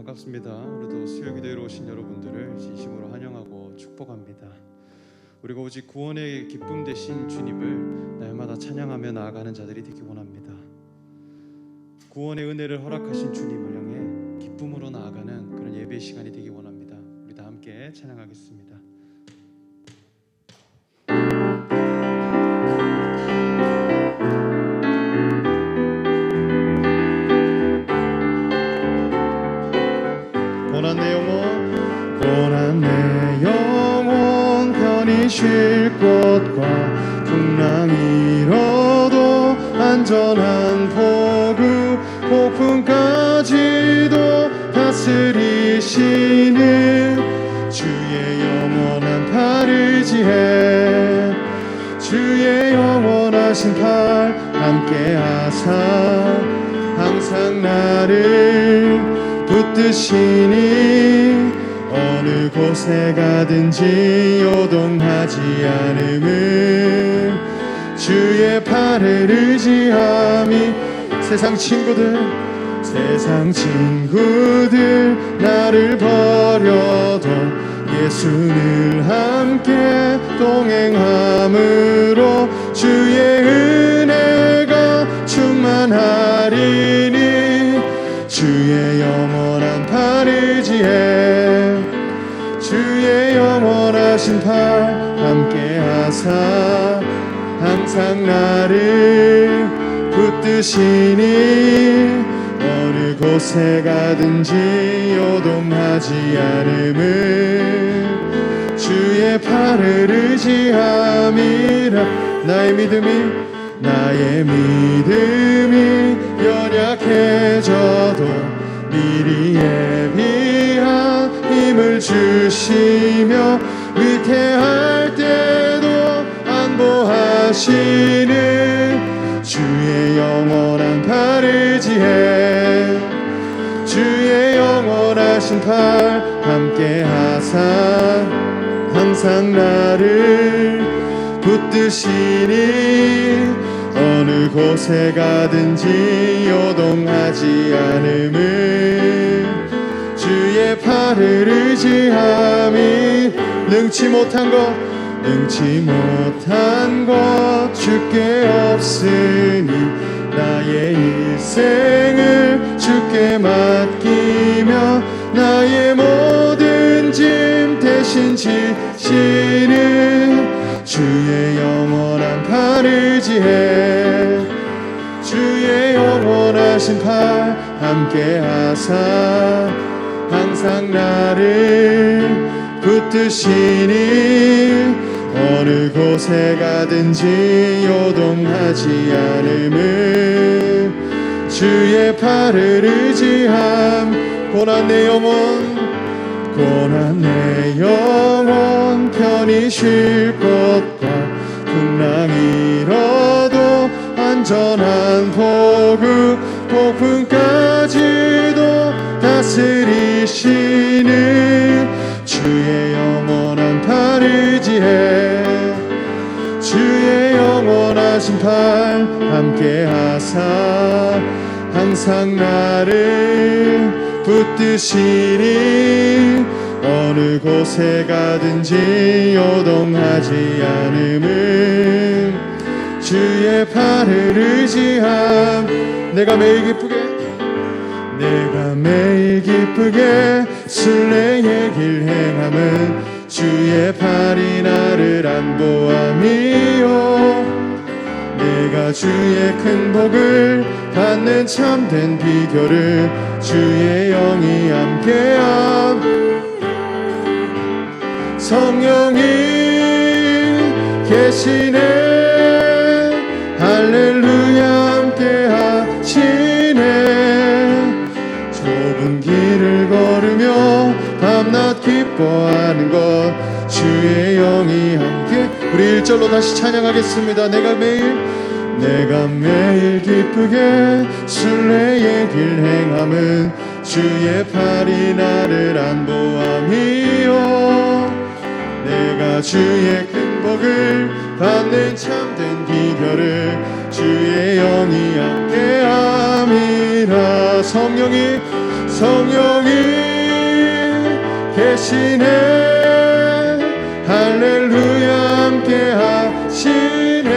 반갑습니다. 오늘도 수요기도회로 오신 여러분들을 진심으로 환영하고 축복합니다. 우리가 오직 구원의 기쁨 되신 주님을 날마다 찬양하며 나아가는 자들이 되기 원합니다. 구원의 은혜를 허락하신 주님을 향해 기쁨으로 나아가는 그런 예배 시간이 되기 원합니다. 우리 다 함께 찬양하겠습니다. 고난 내 영혼 편히 쉴 곳과 풍랑 잃어도 안전한 포구 폭풍까지도 다스리시는 주의 영원한 팔을 의지해 주의 영원하신 팔 함께 하사 항상 나를 붙드시니 어느 곳에 가든지 요동하지 않음은 주의 팔을 의지함이 세상 친구들 나를 버려도 예수를 함께 동행함으로 주의 은혜가 충만하리니 주의 영원한 팔을 의지해 주의 영원하신 팔 함께 하사 항상 나를 붙드시니 어느 곳에 가든지 요동하지 않음은 주의 팔을 의지함이라. 나의 믿음이 연약해져도 미리 예비한 힘을 주시며 위태할 때도 안보하시는 주의 영원한 팔을 의지해 주의 영원하신 팔 함께 하사 항상 나를 붙드시니 어느 곳에 가든지 요동하지 않음은 주의 팔을 의지함이 능치 못한 것 주께 없으니 나의 일생을 주께 맡기며 나의 모든 짐 대신 지시는 주의 영원한 팔을 의지해 주의 영원하신 팔 함께 하사 항상 나를 붙드시니 어느 곳에 가든지 요동하지 않음은 주의 팔을 의지함. 고난 내 영혼 편히 쉴 곳과 풍랑 잃어도 안전한 포구 폭풍까지도 다스리시는 주의 영원한 팔을 의지해 주의 영원하신 팔 함께 하사 항상 나를 붙드시니 어느 곳에 가든지 요동하지 않음은 주의 팔을 의지함. 내가 매일 기쁘게 순례의 길 행함은 주의 팔이 나를 안보함이요 내가 주의 큰 복을 받는 참된 비결을 주의 영이 함께함. 성령이 계시네 할렐루야 함께 하시네 좁은 길을 걸으며 밤낮 기뻐하는 것 주의 영이 함께. 우리 1절로 다시 찬양하겠습니다. 내가 매일 기쁘게 순례의 길 행함은 주의 팔이 나를 안보함이요 내가 주의 큰 복을 받는 참된 비결을 주의 영이 함께함이라. 성령이 계시네. 할렐루야 함께 하시네.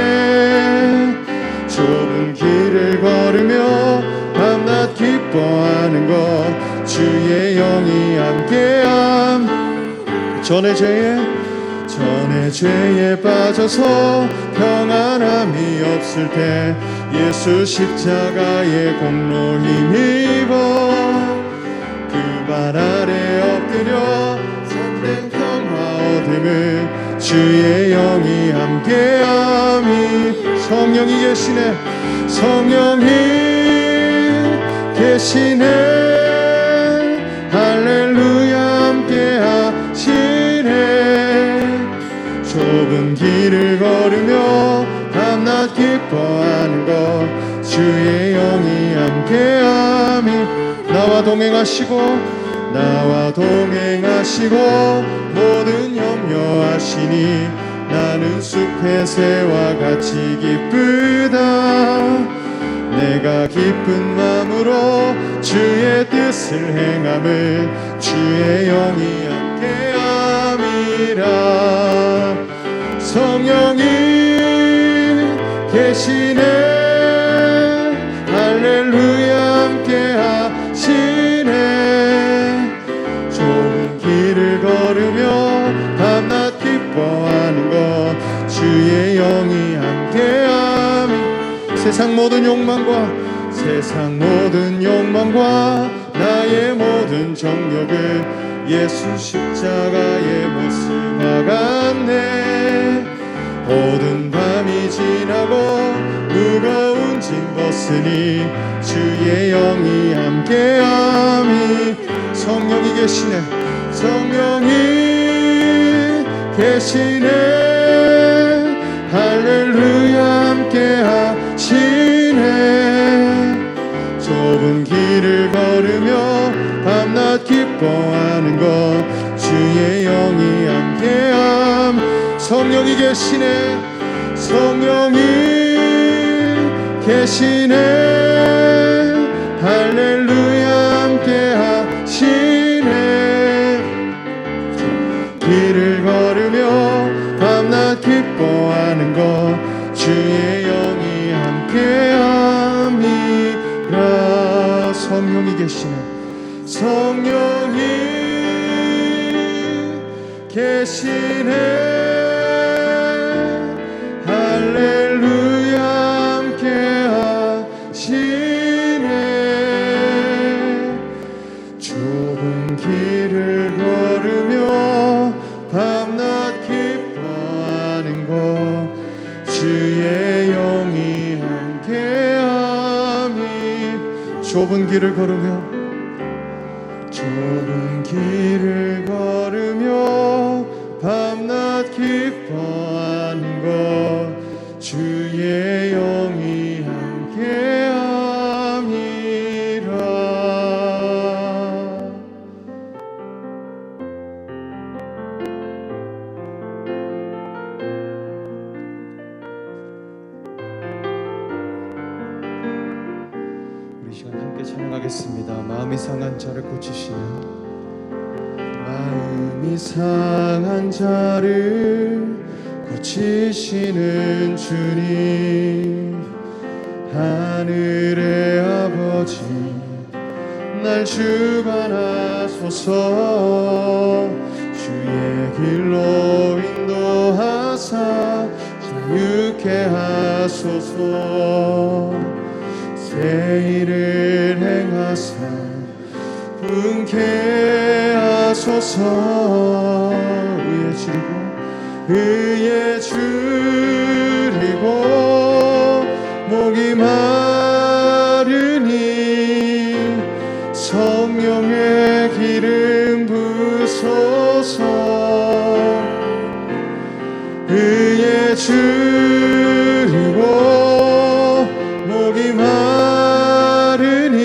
좁은 길을 걸으며 밤낮 기뻐하는 것 주의 영이 함께함. 전의 죄에 빠져서 평안함이 없을 때 예수 십자가의 공로 힘입어 그 발 아래 엎드려 참된 평화 얻음을 주의 영이 함께함이. 성령이 계시네. 성령이 계시네. 할렐루야 함께 하시네. 좁은 길을 걸으며 밤낮 기뻐하는 것 주의 영이 함께함이. 나와 동행하시고 모든 염려하시니 나는 숲의 새와 같이 기쁘다. 내가 기쁜 마음으로 주의 뜻을 행함을 주의 영이 함께함이라. 성령이 계시네. 할렐루야 함께 하시네. 좁은 길을 걸으며 밤낮 기뻐하는 것 주의 영이 함께함이. 세상 모든 욕망과 나의 모든 정욕을 예수 십자가에 못 박았네. 모든 밤이 지나고 무거운 짐 벗으니 주의 영이 함께함이. 성령이 계시네. 할렐루야 함께 하시네. 좁은 길을 걸으며 밤낮 기뻐하는 것 주의 영이 함께함. 성령이 계시네. 할렐루야 함께 하시네. 길을 걸으며 밤낮 기뻐하는 것 주의 영이 함께함이라. 성령이 계시네. 할렐루야 함께 하시네. 좁은 길을 걸으며 밤낮 기뻐하는 것 주의 영이 함께함이. 좁은 길을 걸으며 밤낮 기뻐하는 것 주의 영이 함께함이라. 우리 시간 함께 찬양하겠습니다. 마음이 상한 자를 고치시는, 마음이 상한 자를 고치시는 주님. 하늘의 아버지 날 주관하소서. 주의 길로 인도하사 자유케 하소서. 새 일을 행하사 분케 하소서. 의에 줄이고 목이 마르니 성령의 기름 부소서. 의에 줄이고 목이 마르니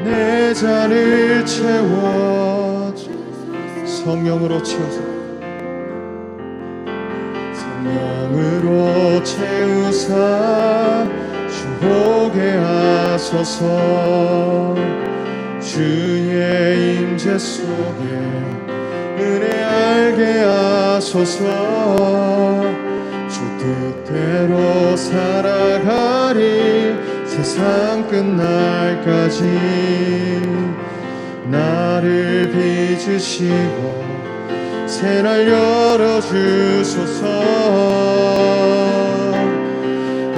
내 잔을 채워. 성령으로 채워서 성령으로 채우사 주보게 하소서. 주의 문제 속에 은혜 알게 하소서. 주 뜻대로 살아가리 세상 끝날까지. 나를 빚으시고 새날 열어주소서.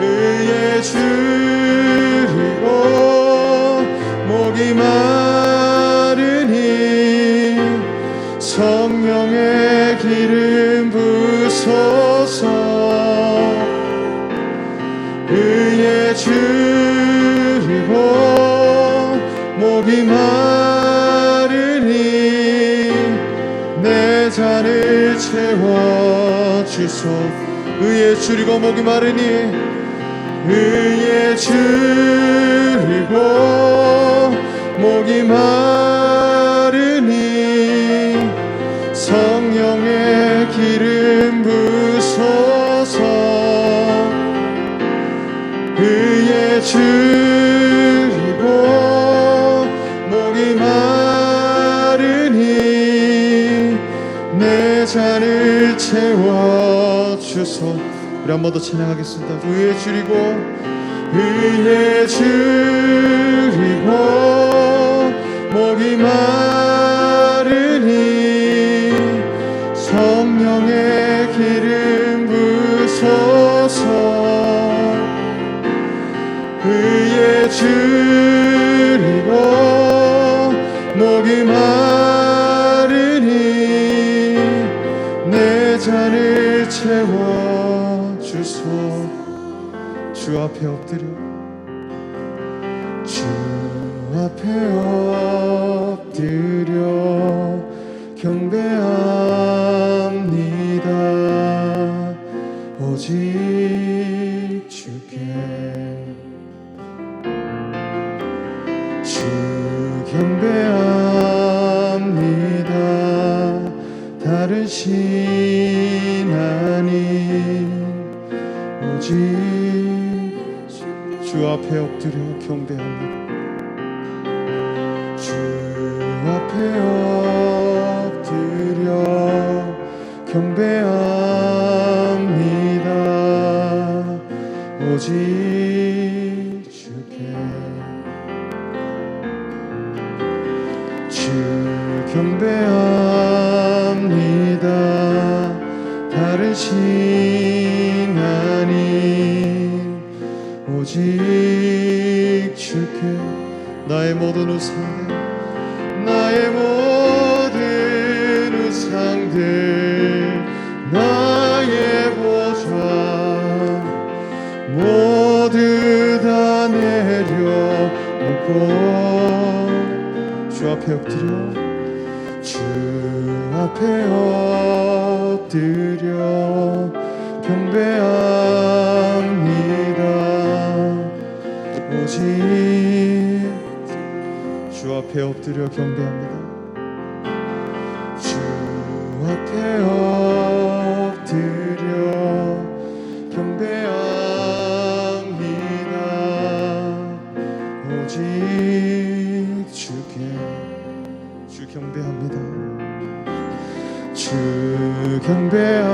의에 줄이고 목이 마르니 성령의 기름 부소서. 의에 줄이고 목이 마르니 내 잔을 채워주소. 의에 줄이고 목이 마르니 의에 줄이고 목이 마르니 성령의 기름 부소서. 의에 줄이고 목이 마르니 내 잔을 채워주소. 우리 한 번 더 찬양하겠습니다. 의에 줄이고 의에 줄이고 목이 마르니 성령의 기름 부소서. 의에 줄이고 목이 마르니 내 잔을 채워주소. 주 앞에 엎드려 주 앞에 엎드려 경배합니다. 오직 주께 주 경배합니다. 다른 신 아닌 오직 주 앞에 엎드려 경배합니다. 주 앞에 엎드려 경배합니다. 오직 주께 주 경배합니다. 다른 신 아닌 오직 주께. 나의 모든 우상들 나의 모든 우상들 나의 보좌 모두 다 내려놓고 주 앞에 엎드려 주 앞에 엎드려 경배합니다. 오직 주 앞에 엎드려 경배합니다. 주 앞에 엎드려 경배합니다. 오직 주께 주 경배합니다. 주 경배합니다.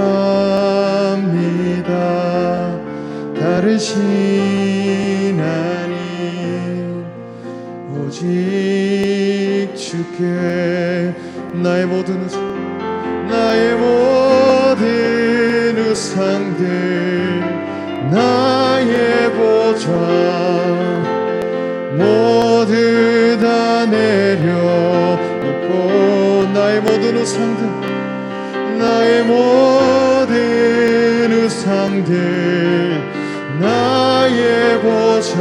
다른 신 아닌 오직 주께. 나의 모든 우상들 나의 보좌 모두 다 내려놓고 나의 모든 우상들 나의 모든 우상들 나의 보좌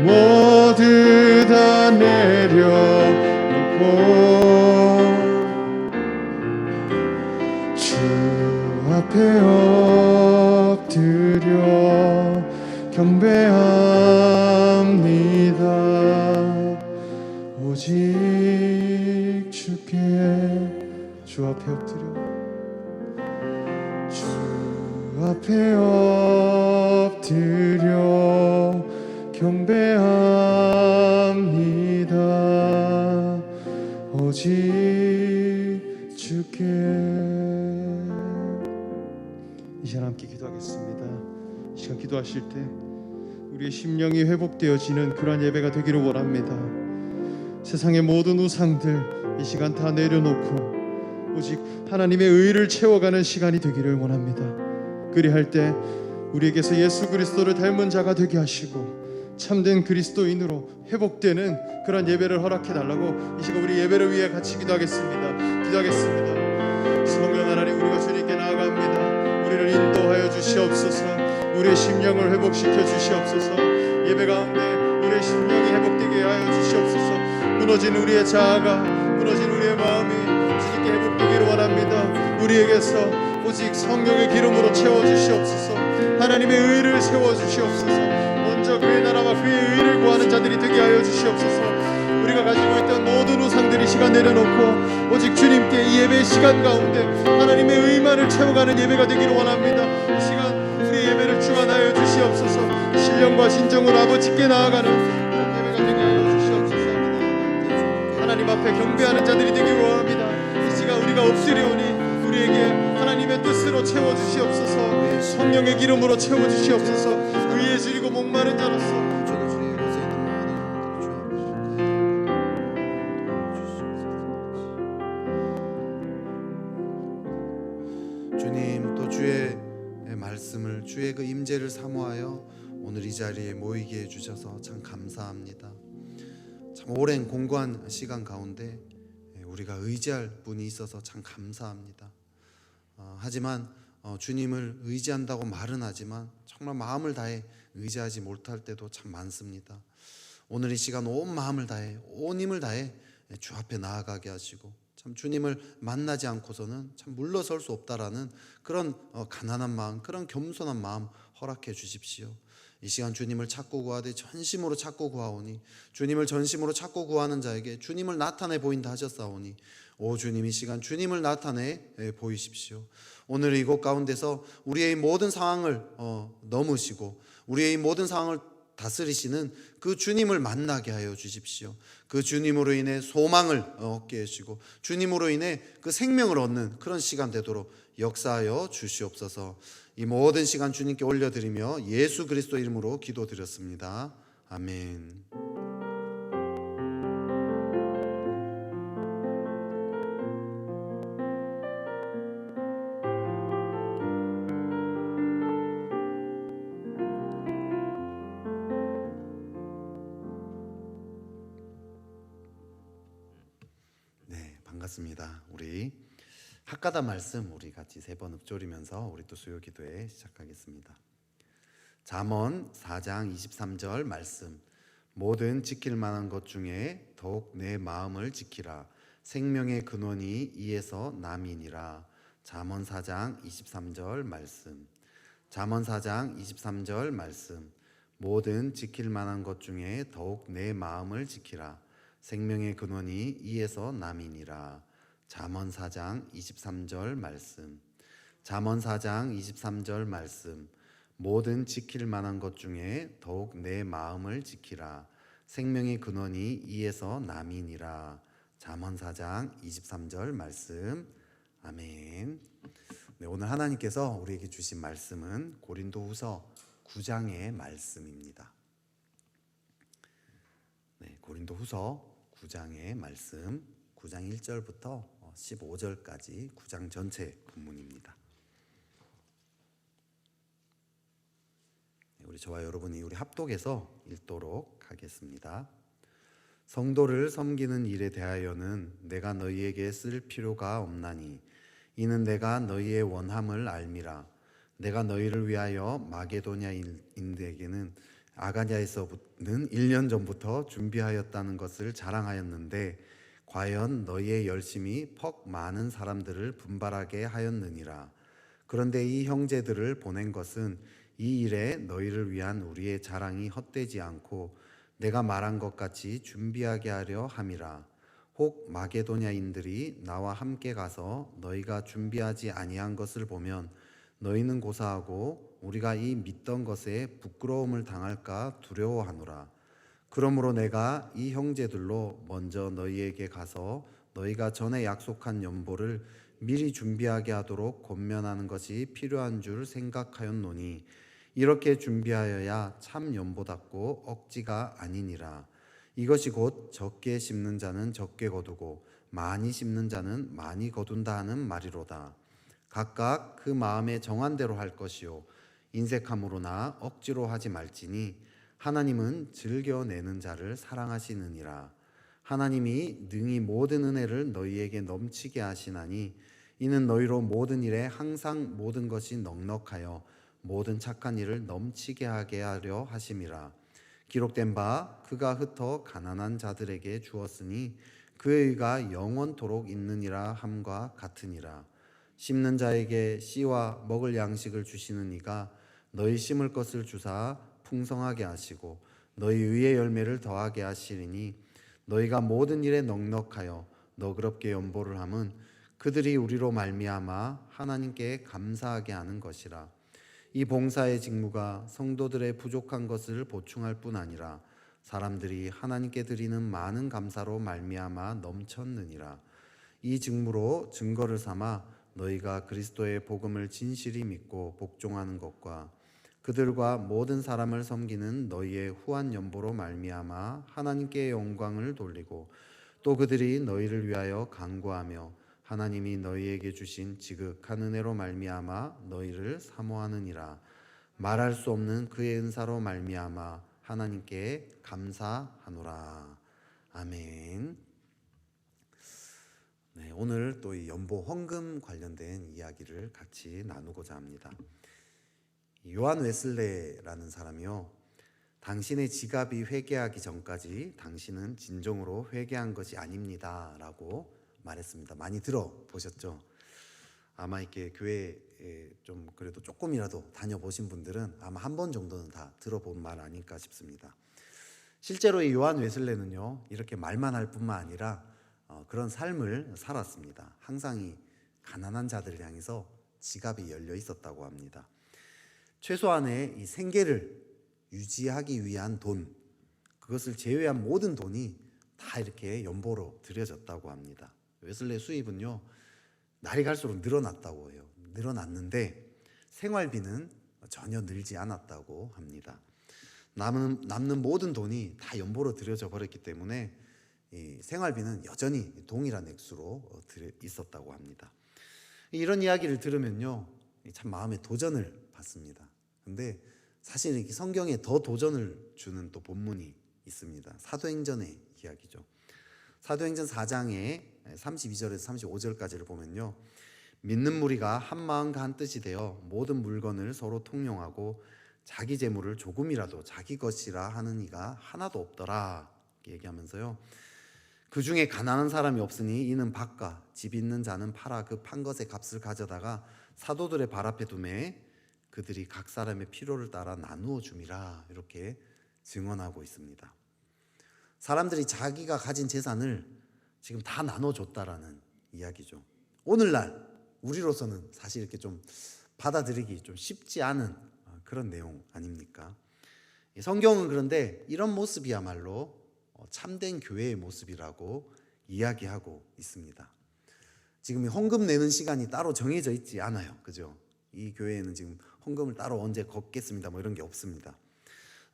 모두 다 내려놓고 주 앞에 엎드려 경배합니다. 오직 주께 주 앞에 엎드려 주 앞에 엎드려 경배합니다. 기도하실 때 우리의 심령이 회복되어지는 그러한 예배가 되기를 원합니다. 세상의 모든 우상들 이 시간 다 내려놓고 오직 하나님의 의를 채워가는 시간이 되기를 원합니다. 그리할 때 우리에게서 예수 그리스도를 닮은 자가 되게 하시고 참된 그리스도인으로 회복되는 그런 예배를 허락해 달라고 이 시간 우리 예배를 위해 같이 기도하겠습니다. 성령 하나님, 우리가 주님께 나아갑니다. 우리를 인도하여 주시옵소서. 우리의 심령을 회복시켜 주시옵소서. 예배 가운데 우리의 심령이 회복되게 하여 주시옵소서. 무너진 우리의 자아가, 무너진 우리의 마음이 주님께 회복되기를 원합니다. 우리에게서 오직 성령의 기름으로 채워 주시옵소서. 하나님의 의를 세워 주시옵소서. 먼저 그의 나라와 그의 의를 구하는 자들이 되게 하여 주시옵소서. 우리가 가지고 있던 모든 우상들이 시간 내려놓고 오직 주님께 이 예배의 시간 가운데 하나님의 의만을 채워가는 예배가 되기를 원합니다. 이 시간 우리의 예배를 주관하여 주시옵소서. 신령과 진정으로 아버지께 나아가는 그런 예배가 되게 하여 주시옵소서. 하나님 앞에 경배하는 자들이 되기를 원합니다. 이 시간 우리가 엎드려오니 우리에게 하나님의 뜻으로 채워주시옵소서. 성령의 기름으로 채워주시옵소서. 의에 줄이고 목마른 자로서 주님, 또 주의 말씀을, 주의 그 임재를 사모하여 오늘 이 자리에 모이게 해주셔서 참 감사합니다. 참 오랜 공고한 시간 가운데 우리가 의지할 분이 있어서 참 감사합니다. 하지만 주님을 의지한다고 말은 하지만 정말 마음을 다해 의지하지 못할 때도 참 많습니다. 오늘 이 시간 온 마음을 다해, 온 힘을 다해 주 앞에 나아가게 하시고 참 주님을 만나지 않고서는 참 물러설 수 없다라는 그런 가난한 마음, 그런 겸손한 마음 허락해 주십시오. 이 시간 주님을 찾고 구하되 전심으로 찾고 구하오니, 주님을 전심으로 찾고 구하는 자에게 주님을 나타내 보인다 하셨사오니, 오 주님, 이 시간 주님을 나타내 보이십시오. 오늘 이곳 가운데서 우리의 모든 상황을 넘으시고 우리의 모든 상황을 다스리시는 그 주님을 만나게 하여 주십시오. 그 주님으로 인해 소망을 얻게 하시고 주님으로 인해 그 생명을 얻는 그런 시간 되도록 역사하여 주시옵소서. 이 모든 시간 주님께 올려드리며 예수 그리스도 이름으로 기도드렸습니다. 아멘. 반갑습니다. 우리 학가다 말씀 우리 같이 세 번 읊조리면서 우리 또 수요 기도회 시작하겠습니다. 잠언 4장 23절 말씀. 모든 지킬 만한 것 중에 더욱 내 마음을 지키라. 생명의 근원이 이에서 남이니라. 잠언 4장 23절 말씀. 잠언 4장 23절 말씀. 모든 지킬 만한 것 중에 더욱 내 마음을 지키라. 생명의 근원이 이에서 남이니라. 잠언 4장 23절 말씀. 잠언 4장 23절 말씀. 모든 지킬 만한 것 중에 더욱 내 마음을 지키라. 생명의 근원이 이에서 남이니라. 잠언 4장 23절 말씀. 아멘. 네, 오늘 하나님께서 우리에게 주신 말씀은 고린도후서 9장의 말씀입니다. 네, 고린도후서 9장의 말씀, 9장 1절부터 15절까지 9장 전체 본문입니다. 우리 저와 여러분이 우리 합독해서 읽도록 하겠습니다. 성도를 섬기는 일에 대하여는 내가 너희에게 쓸 필요가 없나니 이는 내가 너희의 원함을 알미라. 내가 너희를 위하여 마게도냐인들에게는 아가냐에서는 1년 전부터 준비하였다는 것을 자랑하였는데 과연 너희의 열심이 퍽 많은 사람들을 분발하게 하였느니라. 그런데 이 형제들을 보낸 것은 이 일에 너희를 위한 우리의 자랑이 헛되지 않고 내가 말한 것 같이 준비하게 하려 함이라. 혹 마게도냐인들이 나와 함께 가서 너희가 준비하지 아니한 것을 보면 너희는 고사하고 우리가 이 믿던 것에 부끄러움을 당할까 두려워하노라. 그러므로 내가 이 형제들로 먼저 너희에게 가서 너희가 전에 약속한 연보를 미리 준비하게 하도록 권면하는 것이 필요한 줄 생각하였노니 이렇게 준비하여야 참 연보답고 억지가 아니니라. 이것이 곧 적게 심는 자는 적게 거두고 많이 심는 자는 많이 거둔다 하는 말이로다. 각각 그 마음에 정한 대로 할 것이요 인색함으로나 억지로 하지 말지니 하나님은 즐겨내는 자를 사랑하시느니라. 하나님이 능히 모든 은혜를 너희에게 넘치게 하시나니 이는 너희로 모든 일에 항상 모든 것이 넉넉하여 모든 착한 일을 넘치게 하게 하려 하심이라. 기록된 바 그가 흩어 가난한 자들에게 주었으니 그의 의가 영원토록 있느니라 함과 같으니라. 심는 자에게 씨와 먹을 양식을 주시는 이가 너희 심을 것을 주사 풍성하게 하시고 너희 의의 열매를 더하게 하시리니 너희가 모든 일에 넉넉하여 너그럽게 연보를 함은 그들이 우리로 말미암아 하나님께 감사하게 하는 것이라. 이 봉사의 직무가 성도들의 부족한 것을 보충할 뿐 아니라 사람들이 하나님께 드리는 많은 감사로 말미암아 넘쳤느니라. 이 직무로 증거를 삼아 너희가 그리스도의 복음을 진실히 믿고 복종하는 것과 그들과 모든 사람을 섬기는 너희의 후한 연보로 말미암아 하나님께 영광을 돌리고 또 그들이 너희를 위하여 간구하며 하나님이 너희에게 주신 지극한 은혜로 말미암아 너희를 사모하느니라. 말할 수 없는 그의 은사로 말미암아 하나님께 감사하노라. 아멘. 네, 오늘 또 이 연보 헌금 관련된 이야기를 같이 나누고자 합니다. 요한 웨슬레라는 사람이요, 당신의 지갑이 회개하기 전까지 당신은 진정으로 회개한 것이 아닙니다 라고 말했습니다. 많이 들어보셨죠? 아마 이렇게 교회에 좀 그래도 조금이라도 다녀보신 분들은 아마 한 번 정도는 다 들어본 말 아닐까 싶습니다. 실제로 이 요한 웨슬레는요, 이렇게 말만 할 뿐만 아니라 그런 삶을 살았습니다. 항상 이 가난한 자들을 향해서 지갑이 열려 있었다고 합니다. 최소한의 이 생계를 유지하기 위한 돈, 그것을 제외한 모든 돈이 다 이렇게 연보로 드려졌다고 합니다. 웨슬레의 수입은요, 날이 갈수록 늘어났다고 해요. 늘어났는데 생활비는 전혀 늘지 않았다고 합니다. 남는 모든 돈이 다 연보로 들여져 버렸기 때문에 이 생활비는 여전히 동일한 액수로 있었다고 합니다. 이런 이야기를 들으면요, 참 마음에 도전을 받습니다. 근데 사실 이렇게 성경에 더 도전을 주는 또 본문이 있습니다. 사도행전의 이야기죠. 사도행전 4장의 32절에서 35절까지를 보면요, 믿는 무리가 한 마음과 한 뜻이 되어 모든 물건을 서로 통용하고 자기 재물을 조금이라도 자기 것이라 하는 이가 하나도 없더라 이렇게 얘기하면서요, 그 중에 가난한 사람이 없으니 이는 밭과 집 있는 자는 팔아 그 판 것의 값을 가져다가 사도들의 발 앞에 두매 그들이 각 사람의 필요를 따라 나누어 줌이라 이렇게 증언하고 있습니다. 사람들이 자기가 가진 재산을 지금 다 나눠줬다라는 이야기죠. 오늘날 우리로서는 사실 이렇게 좀 받아들이기 좀 쉽지 않은 그런 내용 아닙니까? 성경은 그런데 이런 모습이야말로 참된 교회의 모습이라고 이야기하고 있습니다. 지금 헌금 내는 시간이 따로 정해져 있지 않아요. 그죠? 이 교회에는 지금 헌금을 따로 언제 걷겠습니다 뭐 이런 게 없습니다.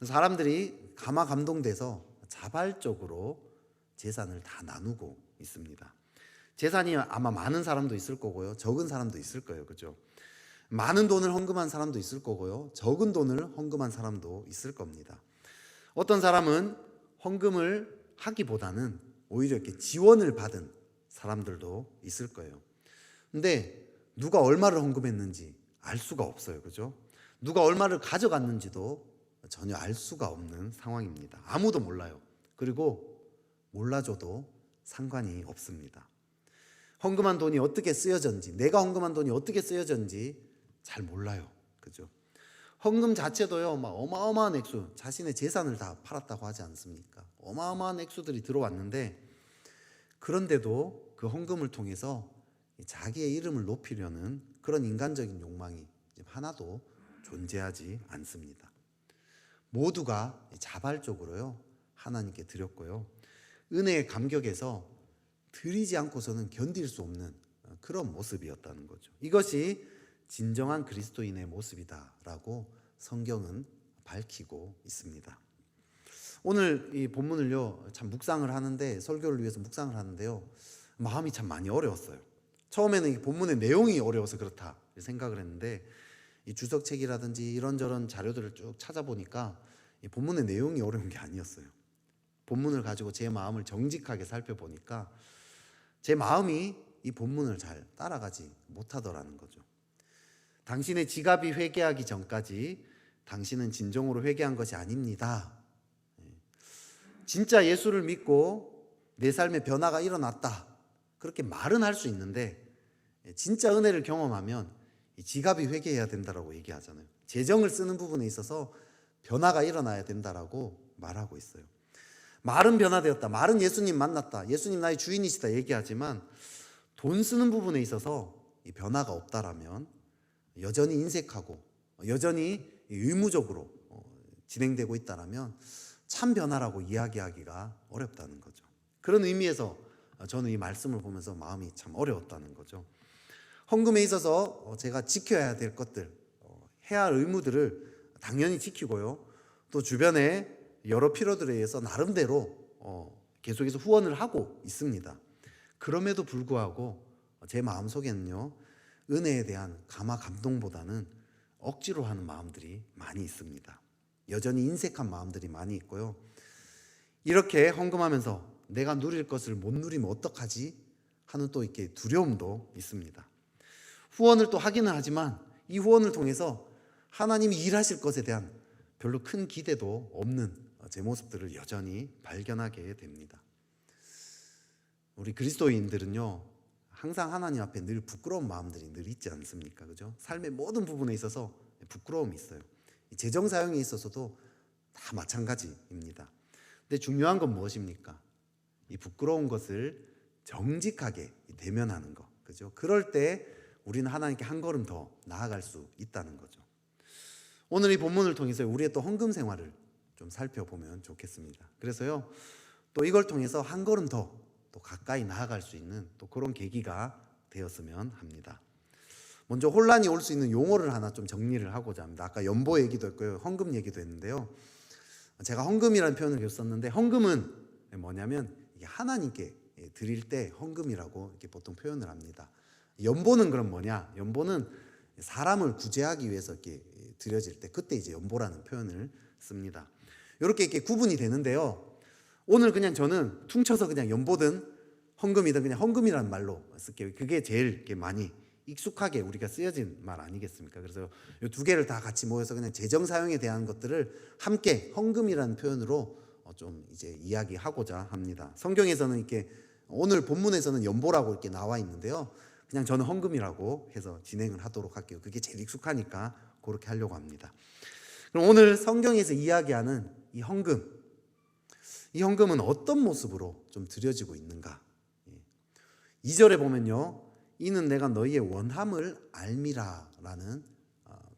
사람들이 가마 감동돼서 자발적으로 재산을 다 나누고 있습니다. 재산이 아마 많은 사람도 있을 거고요, 적은 사람도 있을 거예요. 그죠? 많은 돈을 헌금한 사람도 있을 거고요, 적은 돈을 헌금한 사람도 있을 겁니다. 어떤 사람은 헌금을 하기보다는 오히려 이렇게 지원을 받은 사람들도 있을 거예요. 근데 누가 얼마를 헌금했는지 알 수가 없어요. 그죠? 누가 얼마를 가져갔는지도 전혀 알 수가 없는 상황입니다. 아무도 몰라요. 그리고 몰라줘도 상관이 없습니다. 헌금한 돈이 어떻게 쓰여졌는지, 내가 헌금한 돈이 어떻게 쓰여졌는지 잘 몰라요. 그죠? 헌금 자체도요, 막 어마어마한 액수, 자신의 재산을 다 팔았다고 하지 않습니까? 어마어마한 액수들이 들어왔는데, 그런데도 그 헌금을 통해서 자기의 이름을 높이려는 그런 인간적인 욕망이 하나도 존재하지 않습니다. 모두가 자발적으로요, 하나님께 드렸고요, 은혜의 감격에서 드리지 않고서는 견딜 수 없는 그런 모습이었다는 거죠. 이것이 진정한 그리스도인의 모습이다라고 성경은 밝히고 있습니다. 오늘 이 본문을요 참 묵상을 하는데, 설교를 위해서 묵상을 하는데요, 마음이 참 많이 어려웠어요. 처음에는 이 본문의 내용이 어려워서 그렇다 생각을 했는데, 이 주석책이라든지 이런저런 자료들을 쭉 찾아보니까 이 본문의 내용이 어려운 게 아니었어요. 본문을 가지고 제 마음을 정직하게 살펴보니까 제 마음이 이 본문을 잘 따라가지 못하더라는 거죠. 당신의 지갑이 회개하기 전까지 당신은 진정으로 회개한 것이 아닙니다. 진짜 예수를 믿고 내 삶에 변화가 일어났다, 그렇게 말은 할 수 있는데, 진짜 은혜를 경험하면 이 지갑이 회개해야 된다라고 얘기하잖아요. 재정을 쓰는 부분에 있어서 변화가 일어나야 된다라고 말하고 있어요. 말은 변화되었다, 말은 예수님 만났다, 예수님 나의 주인이시다 얘기하지만 돈 쓰는 부분에 있어서 이 변화가 없다라면, 여전히 인색하고 여전히 의무적으로 진행되고 있다라면 참 변화라고 이야기하기가 어렵다는 거죠. 그런 의미에서 저는 이 말씀을 보면서 마음이 참 어려웠다는 거죠. 헌금에 있어서 제가 지켜야 될 것들, 해야 할 의무들을 당연히 지키고요, 또 주변에 여러 필요들에 의해서 나름대로 계속해서 후원을 하고 있습니다. 그럼에도 불구하고 제 마음속에는요, 은혜에 대한 감화 감동보다는 억지로 하는 마음들이 많이 있습니다. 여전히 인색한 마음들이 많이 있고요, 이렇게 헌금하면서 내가 누릴 것을 못 누리면 어떡하지 하는 또 이렇게 두려움도 있습니다. 후원을 또 하기는 하지만 이 후원을 통해서 하나님이 일하실 것에 대한 별로 큰 기대도 없는 제 모습들을 여전히 발견하게 됩니다. 우리 그리스도인들은요, 항상 하나님 앞에 늘 부끄러운 마음들이 늘 있지 않습니까? 그죠? 삶의 모든 부분에 있어서 부끄러움이 있어요. 재정 사용에 있어서도 다 마찬가지입니다. 근데 중요한 건 무엇입니까? 이 부끄러운 것을 정직하게 대면하는 것, 그죠? 그럴 때 우리는 하나님께 한 걸음 더 나아갈 수 있다는 거죠. 오늘 이 본문을 통해서 우리의 또 헌금 생활을 좀 살펴보면 좋겠습니다. 그래서요, 또 이걸 통해서 한 걸음 더 또 가까이 나아갈 수 있는 또 그런 계기가 되었으면 합니다. 먼저 혼란이 올 수 있는 용어를 하나 좀 정리를 하고자 합니다. 아까 연보 얘기도 했고요, 헌금 얘기도 했는데요. 제가 헌금이라는 표현을 계속 썼는데, 헌금은 뭐냐면 이게 하나님께 드릴 때 헌금이라고 이렇게 보통 표현을 합니다. 연보는 그럼 뭐냐? 연보는 사람을 구제하기 위해서 이렇게 드려질 때, 그때 이제 연보라는 표현을 씁니다. 이렇게 구분이 되는데요. 오늘 그냥 저는 퉁쳐서 그냥 연보든 헌금이든 그냥 헌금이라는 말로 쓸게요. 그게 제일 이렇게 많이 익숙하게 우리가 쓰여진 말 아니겠습니까? 그래서 이 두 개를 다 같이 모여서 그냥 재정 사용에 대한 것들을 함께 헌금이라는 표현으로 좀 이제 이야기하고자 합니다. 성경에서는 이렇게 오늘 본문에서는 연보라고 이렇게 나와 있는데요, 그냥 저는 헌금이라고 해서 진행을 하도록 할게요. 그게 제일 익숙하니까 그렇게 하려고 합니다. 그럼 오늘 성경에서 이야기하는 이 헌금은 어떤 모습으로 좀 드려지고 있는가? 2절에 보면요, 이는 내가 너희의 원함을 알미라라는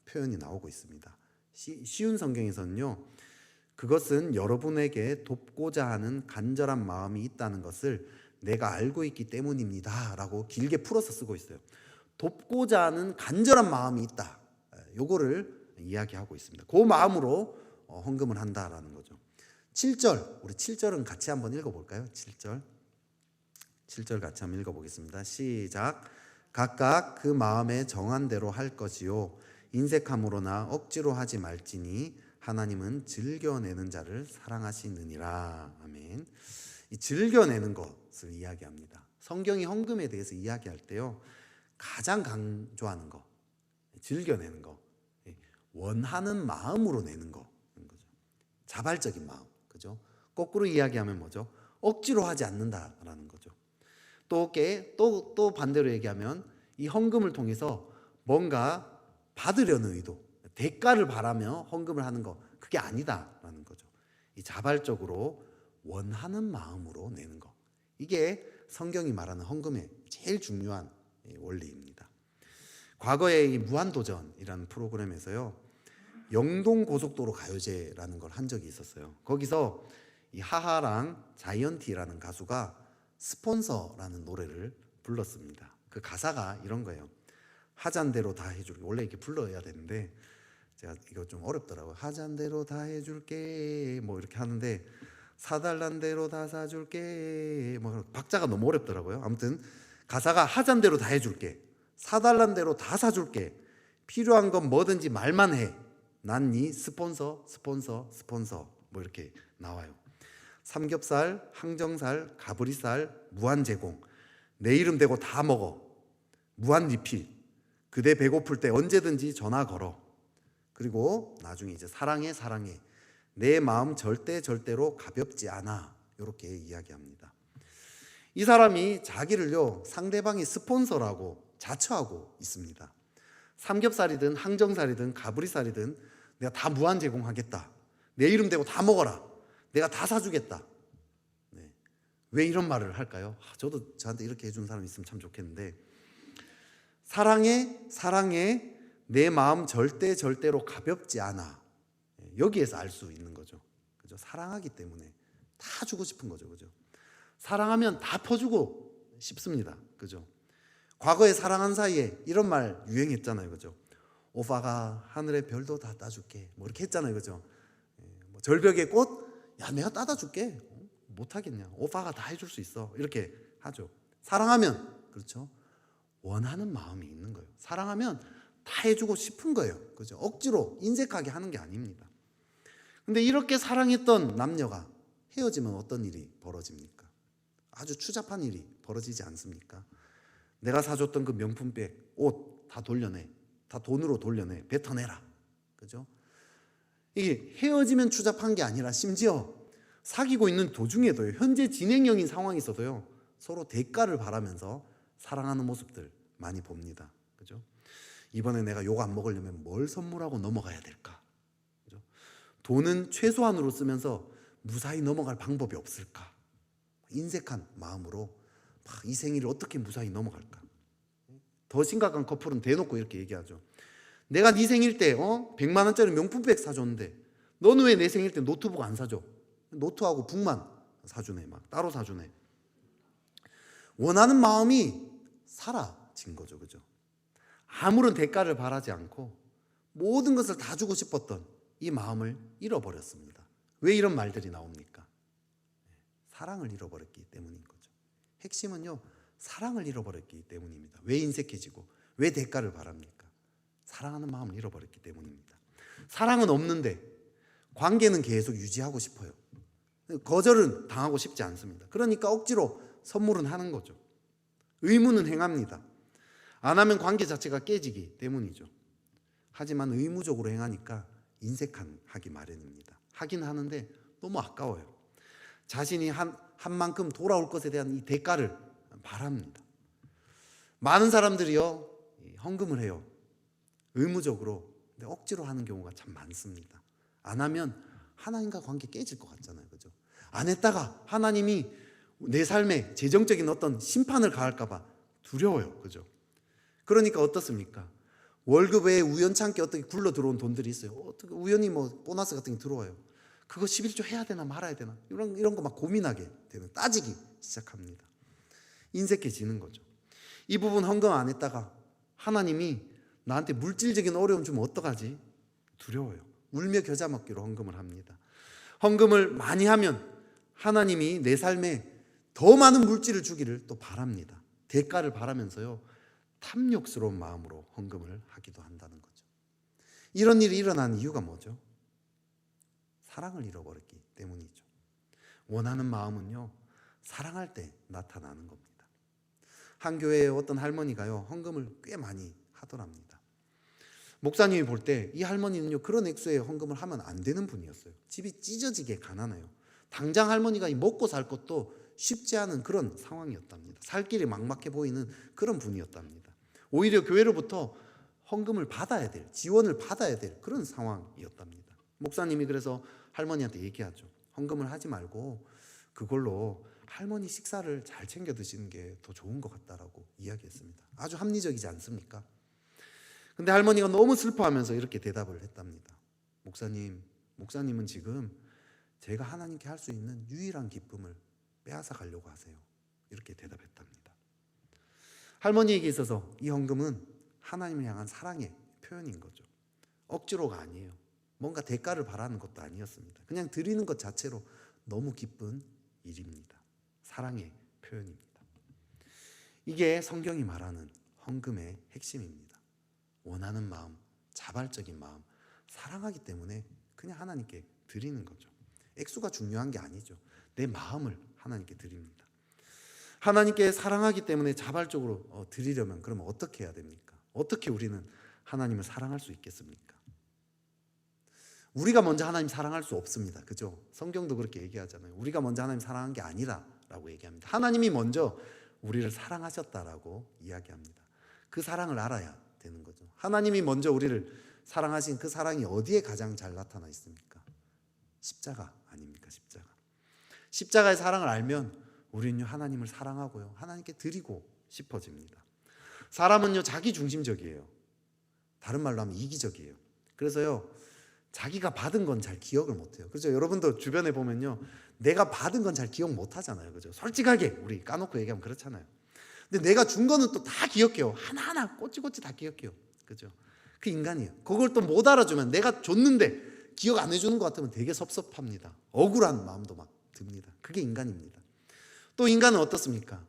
표현이 나오고 있습니다. 쉬운 성경에서는요, 그것은 여러분에게 돕고자 하는 간절한 마음이 있다는 것을 내가 알고 있기 때문입니다 라고 길게 풀어서 쓰고 있어요. 돕고자 하는 간절한 마음이 있다, 요거를 이야기하고 있습니다. 그 마음으로 헌금을 한다라는 거죠. 7절, 우리 7절은 같이 한번 읽어볼까요? 7절 같이 한번 읽어보겠습니다. 시작. 각각 그 마음에 정한 대로 할 것이요 인색함으로나 억지로 하지 말지니 하나님은 즐겨내는 자를 사랑하시느니라. 아멘. 이 즐겨내는 것을 이야기합니다. 성경이 헌금에 대해서 이야기할 때요, 가장 강조하는 거, 즐겨내는 거, 원하는 마음으로 내는 거인 거죠. 자발적인 마음, 그죠? 거꾸로 이야기하면 뭐죠? 억지로 하지 않는다라는 거죠. 또 반대로 얘기하면 이 헌금을 통해서 뭔가 받으려는 의도, 대가를 바라며 헌금을 하는 거, 그게 아니다라는 거죠. 이 자발적으로 원하는 마음으로 내는 거, 이게 성경이 말하는 헌금의 제일 중요한 원리입니다. 과거에 이 무한도전이라는 프로그램에서요, 영동고속도로 가요제라는 걸 한 적이 있었어요. 거기서 이 하하랑 자이언티라는 가수가 스폰서라는 노래를 불렀습니다. 그 가사가 이런 거예요. 하잔대로 다 해주고, 원래 이렇게 불러야 되는데 제가 이거 좀 어렵더라고요. 하잔 대로 다 해줄게 뭐 이렇게 하는데 사달란 대로 다 사줄게 뭐 박자가 너무 어렵더라고요. 아무튼 가사가 하잔 대로 다 해줄게, 사달란 대로 다 사줄게, 필요한 건 뭐든지 말만 해, 난 네 스폰서 뭐 이렇게 나와요. 삼겹살, 항정살, 가브리살 무한 제공, 내 이름 대고 다 먹어, 무한 리필, 그대 배고플 때 언제든지 전화 걸어. 그리고 나중에 이제 사랑해 내 마음 절대로 가볍지 않아, 이렇게 이야기합니다. 이 사람이 자기를요 상대방이 스폰서라고 자처하고 있습니다. 삼겹살이든 항정살이든 가브리살이든 내가 다 무한 제공하겠다, 내 이름 대고 다 먹어라, 내가 다 사주겠다. 네. 왜 이런 말을 할까요? 저도 저한테 이렇게 해준 사람 있으면 참 좋겠는데, 사랑해 내 마음 절대로 가볍지 않아, 여기에서 알 수 있는 거죠. 그죠? 사랑하기 때문에 다 주고 싶은 거죠. 그죠? 사랑하면 다 퍼주고 싶습니다. 그죠? 과거에 사랑한 사이에 이런 말 유행했잖아요. 그죠? 오빠가 하늘의 별도 다 따줄게 뭐 이렇게 했잖아요. 그죠? 뭐 절벽의 꽃, 야 내가 따다 줄게, 못하겠냐, 오빠가 다 해줄 수 있어, 이렇게 하죠. 사랑하면 그렇죠, 원하는 마음이 있는 거예요. 사랑하면 다 해주고 싶은 거예요. 그죠? 억지로 인색하게 하는 게 아닙니다. 근데 이렇게 사랑했던 남녀가 헤어지면 어떤 일이 벌어집니까? 아주 추잡한 일이 벌어지지 않습니까? 내가 사줬던 그 명품백, 옷 다 돌려내, 다 돈으로 돌려내, 뱉어내라. 그죠? 이게 헤어지면 추잡한 게 아니라 심지어 사귀고 있는 도중에도요, 현재 진행형인 상황에서도요, 서로 대가를 바라면서 사랑하는 모습들 많이 봅니다. 그죠? 이번에 내가 욕 안 먹으려면 뭘 선물하고 넘어가야 될까? 그죠? 돈은 최소한으로 쓰면서 무사히 넘어갈 방법이 없을까? 인색한 마음으로 이 생일을 어떻게 무사히 넘어갈까? 더 심각한 커플은 대놓고 이렇게 얘기하죠. 내가 네 생일 때 100만 원짜리 명품백 사줬는데 너는 왜 내 생일 때 노트북 안 사줘? 노트하고 북만 사주네, 막 따로 사주네. 원하는 마음이 사라진 거죠. 그죠? 아무런 대가를 바라지 않고 모든 것을 다 주고 싶었던 이 마음을 잃어버렸습니다. 왜 이런 말들이 나옵니까? 사랑을 잃어버렸기 때문인 거죠. 핵심은요, 사랑을 잃어버렸기 때문입니다. 왜 인색해지고 왜 대가를 바랍니까? 사랑하는 마음을 잃어버렸기 때문입니다. 사랑은 없는데 관계는 계속 유지하고 싶어요. 거절은 당하고 싶지 않습니다. 그러니까 억지로 선물은 하는 거죠. 의무는 행합니다. 안 하면 관계 자체가 깨지기 때문이죠. 하지만 의무적으로 행하니까 인색하기 마련입니다. 하긴 하는데 너무 아까워요. 자신이 한 만큼 돌아올 것에 대한 이 대가를 바랍니다. 많은 사람들이요, 헌금을 해요. 의무적으로. 근데 억지로 하는 경우가 참 많습니다. 안 하면 하나님과 관계 깨질 것 같잖아요. 그죠? 안 했다가 하나님이 내 삶에 재정적인 어떤 심판을 가할까 봐 두려워요. 그죠? 그러니까 어떻습니까? 월급 외에 우연찮게 어떻게 굴러 들어온 돈들이 있어요. 어떻게 우연히 뭐 보너스 같은 게 들어와요. 그거 11조 해야 되나 말아야 되나, 이런 거 막 고민하게 되는, 따지기 시작합니다. 인색해지는 거죠. 이 부분 헌금 안 했다가 하나님이 나한테 물질적인 어려움 주면 어떡하지? 두려워요. 울며 겨자 먹기로 헌금을 합니다. 헌금을 많이 하면 하나님이 내 삶에 더 많은 물질을 주기를 또 바랍니다. 대가를 바라면서요, 탐욕스러운 마음으로 헌금을 하기도 한다는 거죠. 이런 일이 일어나는 이유가 뭐죠? 사랑을 잃어버렸기 때문이죠. 원하는 마음은요, 사랑할 때 나타나는 겁니다. 한 교회의 어떤 할머니가요, 헌금을 꽤 많이 하더랍니다. 목사님이 볼 때 이 할머니는요, 그런 액수의 헌금을 하면 안 되는 분이었어요. 집이 찢어지게 가난해요. 당장 할머니가 먹고 살 것도 쉽지 않은 그런 상황이었답니다. 살 길이 막막해 보이는 그런 분이었답니다. 오히려 교회로부터 헌금을 받아야 될, 지원을 받아야 될 그런 상황이었답니다. 목사님이 그래서 할머니한테 얘기하죠. 헌금을 하지 말고 그걸로 할머니 식사를 잘 챙겨 드시는 게 더 좋은 것 같다라고 이야기했습니다. 아주 합리적이지 않습니까? 근데 할머니가 너무 슬퍼하면서 이렇게 대답을 했답니다. 목사님은 지금 제가 하나님께 할 수 있는 유일한 기쁨을 빼앗아 가려고 하세요. 이렇게 대답했답니다. 할머니에게 있어서 이 헌금은 하나님을 향한 사랑의 표현인 거죠. 억지로가 아니에요. 뭔가 대가를 바라는 것도 아니었습니다. 그냥 드리는 것 자체로 너무 기쁜 일입니다. 사랑의 표현입니다. 이게 성경이 말하는 헌금의 핵심입니다. 원하는 마음, 자발적인 마음, 사랑하기 때문에 그냥 하나님께 드리는 거죠. 액수가 중요한 게 아니죠. 내 마음을 하나님께 드립니다. 하나님께 사랑하기 때문에 자발적으로 드리려면 그러면 어떻게 해야 됩니까? 어떻게 우리는 하나님을 사랑할 수 있겠습니까? 우리가 먼저 하나님 사랑할 수 없습니다. 그죠? 성경도 그렇게 얘기하잖아요. 우리가 먼저 하나님 사랑한 게 아니라라고 얘기합니다. 하나님이 먼저 우리를 사랑하셨다라고 이야기합니다. 그 사랑을 알아야 되는 거죠. 하나님이 먼저 우리를 사랑하신 그 사랑이 어디에 가장 잘 나타나 있습니까? 십자가 아닙니까? 십자가. 십자가의 사랑을 알면 우리는요 하나님을 사랑하고요 하나님께 드리고 싶어집니다. 사람은요 자기 중심적이에요. 다른 말로 하면 이기적이에요. 그래서요 자기가 받은 건 잘 기억을 못해요. 그렇죠? 여러분도 주변에 보면요 내가 받은 건 잘 기억 못하잖아요. 그죠? 솔직하게 우리 까놓고 얘기하면 그렇잖아요. 근데 내가 준 거는 또 다 기억해요. 하나하나 꼬치꼬치 다 기억해요. 그죠? 그 인간이에요. 그걸 또 못 알아주면 내가 줬는데 기억 안 해주는 것 같으면 되게 섭섭합니다. 억울한 마음도 막 듭니다. 그게 인간입니다. 또 인간은 어떻습니까?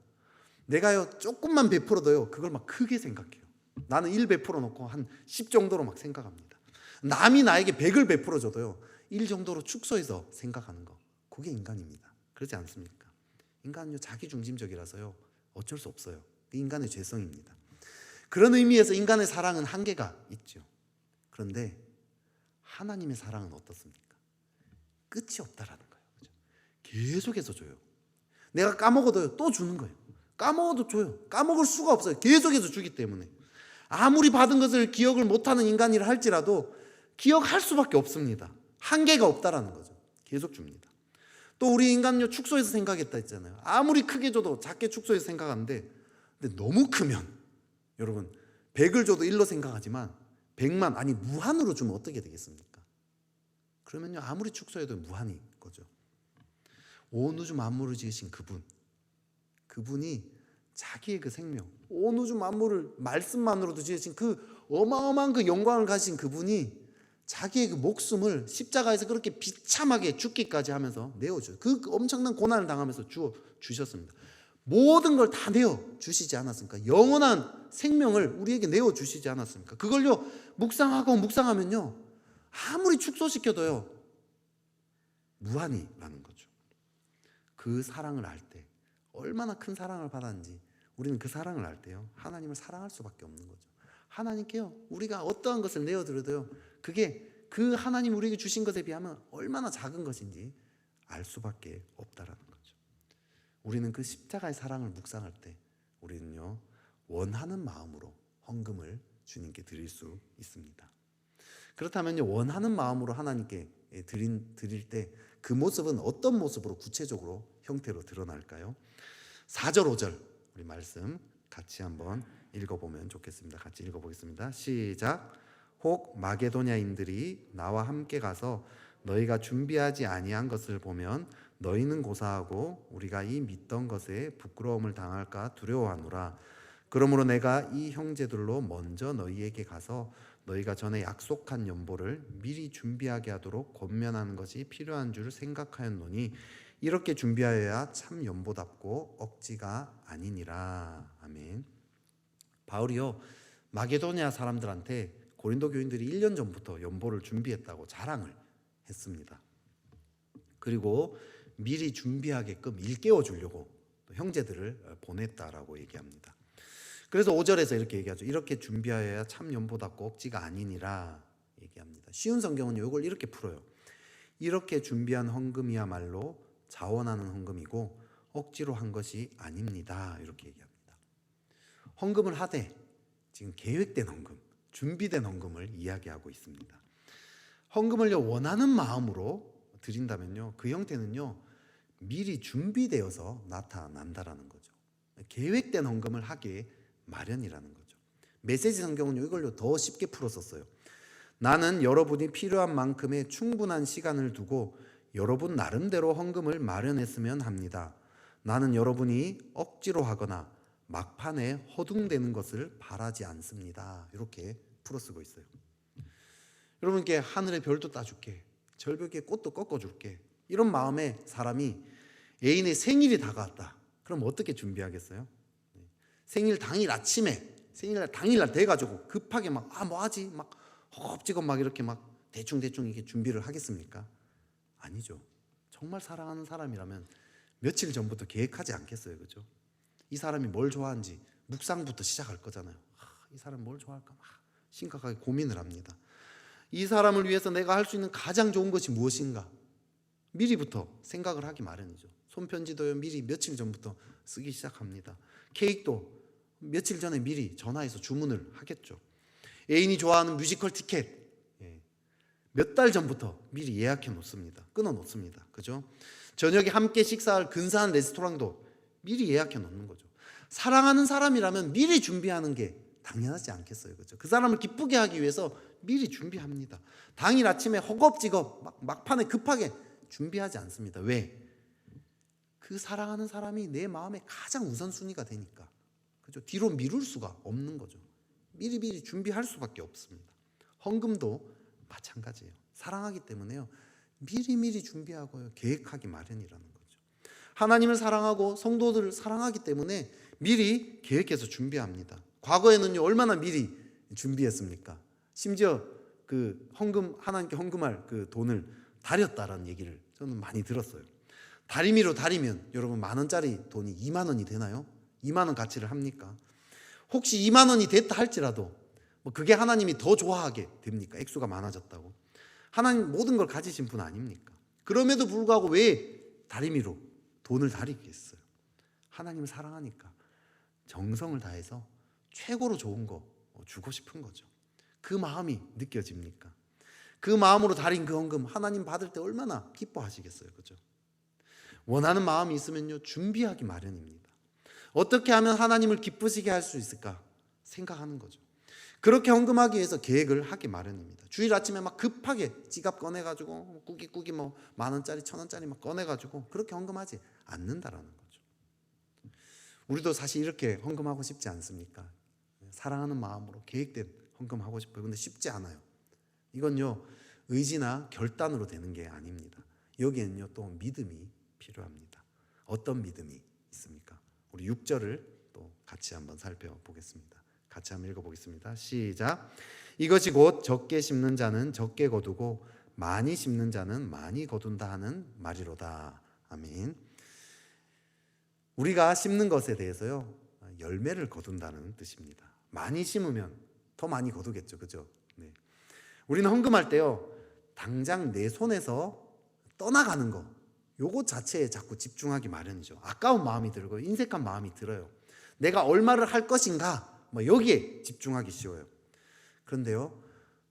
내가요 조금만 베풀어도요 그걸 막 크게 생각해요. 나는 1 베풀어 놓고 한 10 정도로 막 생각합니다. 남이 나에게 100을 베풀어 줘도요 1 정도로 축소해서 생각하는 거, 그게 인간입니다. 그렇지 않습니까? 인간은요 자기 중심적이라서요 어쩔 수 없어요. 인간의 죄성입니다. 그런 의미에서 인간의 사랑은 한계가 있죠. 그런데 하나님의 사랑은 어떻습니까? 끝이 없다라는 거예요. 그죠? 계속해서 줘요. 내가 까먹어도요 또 주는 거예요. 까먹어도 줘요. 까먹을 수가 없어요. 계속해서 주기 때문에. 아무리 받은 것을 기억을 못하는 인간이라 할지라도 기억할 수밖에 없습니다. 한계가 없다라는 거죠. 계속 줍니다. 또 우리 인간은요 축소해서 생각했다 했잖아요. 아무리 크게 줘도 작게 축소해서 생각하는데 근데 너무 크면 여러분 100을 줘도 1로 생각하지만 100만 아니 무한으로 주면 어떻게 되겠습니까? 그러면요 아무리 축소해도 무한인 거죠. 온 우주 만물을 지으신 그분이 자기의 그 생명, 온 우주 만물을 말씀만으로도 지으신 그 어마어마한 그 영광을 가진 그분이 자기의 그 목숨을 십자가에서 그렇게 비참하게 죽기까지 하면서 내어줘요. 그 엄청난 고난을 당하면서 주셨습니다. 모든 걸 다 내어주시지 않았습니까? 영원한 생명을 우리에게 내어주시지 않았습니까? 그걸요 묵상하고 묵상하면요 아무리 축소시켜도요 무한이라는 거죠. 그 사랑을 알 때 얼마나 큰 사랑을 받았는지 우리는 그 사랑을 알 때요 하나님을 사랑할 수밖에 없는 거죠. 하나님께요 우리가 어떠한 것을 내어드려도요 그게 그 하나님 우리에게 주신 것에 비하면 얼마나 작은 것인지 알 수밖에 없다라는 거죠. 우리는 그 십자가의 사랑을 묵상할 때 우리는요 원하는 마음으로 헌금을 주님께 드릴 수 있습니다. 그렇다면요 원하는 마음으로 하나님께 드릴 때 그 모습은 어떤 모습으로 구체적으로 형태로 드러날까요? 4절 5절 우리 말씀 같이 한번 읽어보면 좋겠습니다. 같이 읽어보겠습니다. 시작. 혹 마게도냐인들이 나와 함께 가서 너희가 준비하지 아니한 것을 보면 너희는 고사하고 우리가 이 믿던 것에 부끄러움을 당할까 두려워하노라. 그러므로 내가 이 형제들로 먼저 너희에게 가서 너희가 전에 약속한 연보를 미리 준비하게 하도록 권면하는 것이 필요한 줄 생각하였노니 이렇게 준비하여야 참 연보답고 억지가 아니니라. 아멘. 바울이요 마게도냐 사람들한테 고린도 교인들이 1년 전부터 연보를 준비했다고 자랑을 했습니다. 그리고 미리 준비하게끔 일깨워 주려고 형제들을 보냈다라고 얘기합니다. 그래서 5절에서 이렇게 얘기하죠. 이렇게 준비하여야 참 연보답고 억지가 아니니라 얘기합니다. 쉬운 성경은 이걸 이렇게 풀어요. 이렇게 준비한 헌금이야말로 자원하는 헌금이고 억지로 한 것이 아닙니다. 이렇게 얘기합니다. 헌금을 하되 지금 계획된 헌금, 준비된 헌금을 이야기하고 있습니다. 헌금을요 원하는 마음으로 드린다면요 그 형태는요 미리 준비되어서 나타난다라는 거죠. 계획된 헌금을 하기에 마련이라는 거죠. 메시지 성경은 이걸로 더 쉽게 풀었었어요. 나는 여러분이 필요한 만큼의 충분한 시간을 두고 여러분 나름대로 헌금을 마련했으면 합니다. 나는 여러분이 억지로 하거나 막판에 허둥대는 것을 바라지 않습니다. 이렇게 풀어쓰고 있어요. 여러분께 하늘의 별도 따줄게, 절벽에 꽃도 꺾어줄게, 이런 마음에 사람이 애인의 생일이 다가왔다. 그럼 어떻게 준비하겠어요? 생일 당일 아침에, 생일 당일날 돼가지고 급하게 막 뭐하지? 막 허겁지겁 막 이렇게 막 대충 이게 준비를 하겠습니까? 아니죠. 정말 사랑하는 사람이라면 며칠 전부터 계획하지 않겠어요, 그죠? 이 사람이 뭘 좋아하는지 묵상부터 시작할 거잖아요. 이 사람 뭘 좋아할까? 막 심각하게 고민을 합니다. 이 사람을 위해서 내가 할 수 있는 가장 좋은 것이 무엇인가? 미리부터 생각을 하기 마련이죠. 손편지도요, 미리 며칠 전부터 쓰기 시작합니다. 케이크도 며칠 전에 미리 전화해서 주문을 하겠죠. 애인이 좋아하는 뮤지컬 티켓 몇 달 전부터 미리 예약해 놓습니다. 끊어 놓습니다. 그죠? 저녁에 함께 식사할 근사한 레스토랑도 미리 예약해 놓는 거죠. 사랑하는 사람이라면 미리 준비하는 게 당연하지 않겠어요, 그죠? 그 사람을 기쁘게 하기 위해서 미리 준비합니다. 당일 아침에 허겁지겁 막판에 급하게 준비하지 않습니다. 왜? 그 사랑하는 사람이 내 마음의 가장 우선순위가 되니까. 그죠? 뒤로 미룰 수가 없는 거죠. 미리 준비할 수밖에 없습니다. 헌금도 마찬가지예요. 사랑하기 때문에요, 미리 준비하고요, 계획하기 마련이라는 거죠. 하나님을 사랑하고 성도들을 사랑하기 때문에 미리 계획해서 준비합니다. 과거에는요, 얼마나 미리 준비했습니까? 심지어 그 하나님께 헌금할 그 돈을 다렸다라는 얘기를 저는 많이 들었어요. 다리미로 다리면 여러분 10,000원짜리 돈이 20,000원이 되나요? 20,000원 가치를 합니까? 혹시 20,000원이 됐다 할지라도 그게 하나님이 더 좋아하게 됩니까? 액수가 많아졌다고. 하나님 모든 걸 가지신 분 아닙니까? 그럼에도 불구하고 왜 다리미로 돈을 다리겠어요? 하나님을 사랑하니까 정성을 다해서 최고로 좋은 거 주고 싶은 거죠. 그 마음이 느껴집니까? 그 마음으로 다린 그 헌금 하나님 받을 때 얼마나 기뻐하시겠어요, 그죠? 원하는 마음이 있으면요, 준비하기 마련입니다. 어떻게 하면 하나님을 기쁘시게 할 수 있을까 생각하는 거죠. 그렇게 헌금하기 위해서 계획을 하기 마련입니다. 주일 아침에 막 급하게 지갑 꺼내가지고 꾸깃 10,000원짜리 1,000원짜리 막 꺼내가지고 그렇게 헌금하지 않는다라는 거죠. 우리도 사실 이렇게 헌금하고 싶지 않습니까? 사랑하는 마음으로 계획된 헌금하고 싶어요. 근데 쉽지 않아요. 이건요, 의지나 결단으로 되는 게 아닙니다. 여기에는요, 또 믿음이 필요합니다. 어떤 믿음이 있습니까? 우리 6절을 또 같이 한번 살펴보겠습니다. 같이 한번 읽어보겠습니다. 시작. 이것이 곧 적게 심는 자는 적게 거두고 많이 심는 자는 많이 거둔다 하는 말이로다. 아멘. 우리가 심는 것에 대해서요, 열매를 거둔다는 뜻입니다. 많이 심으면 더 많이 거두겠죠, 그죠? 네. 우리는 헌금할 때요, 당장 내 손에서 떠나가는 거, 요거 자체에 자꾸 집중하기 마련이죠. 아까운 마음이 들고 인색한 마음이 들어요. 내가 얼마를 할 것인가, 여기에 집중하기 쉬워요. 그런데요,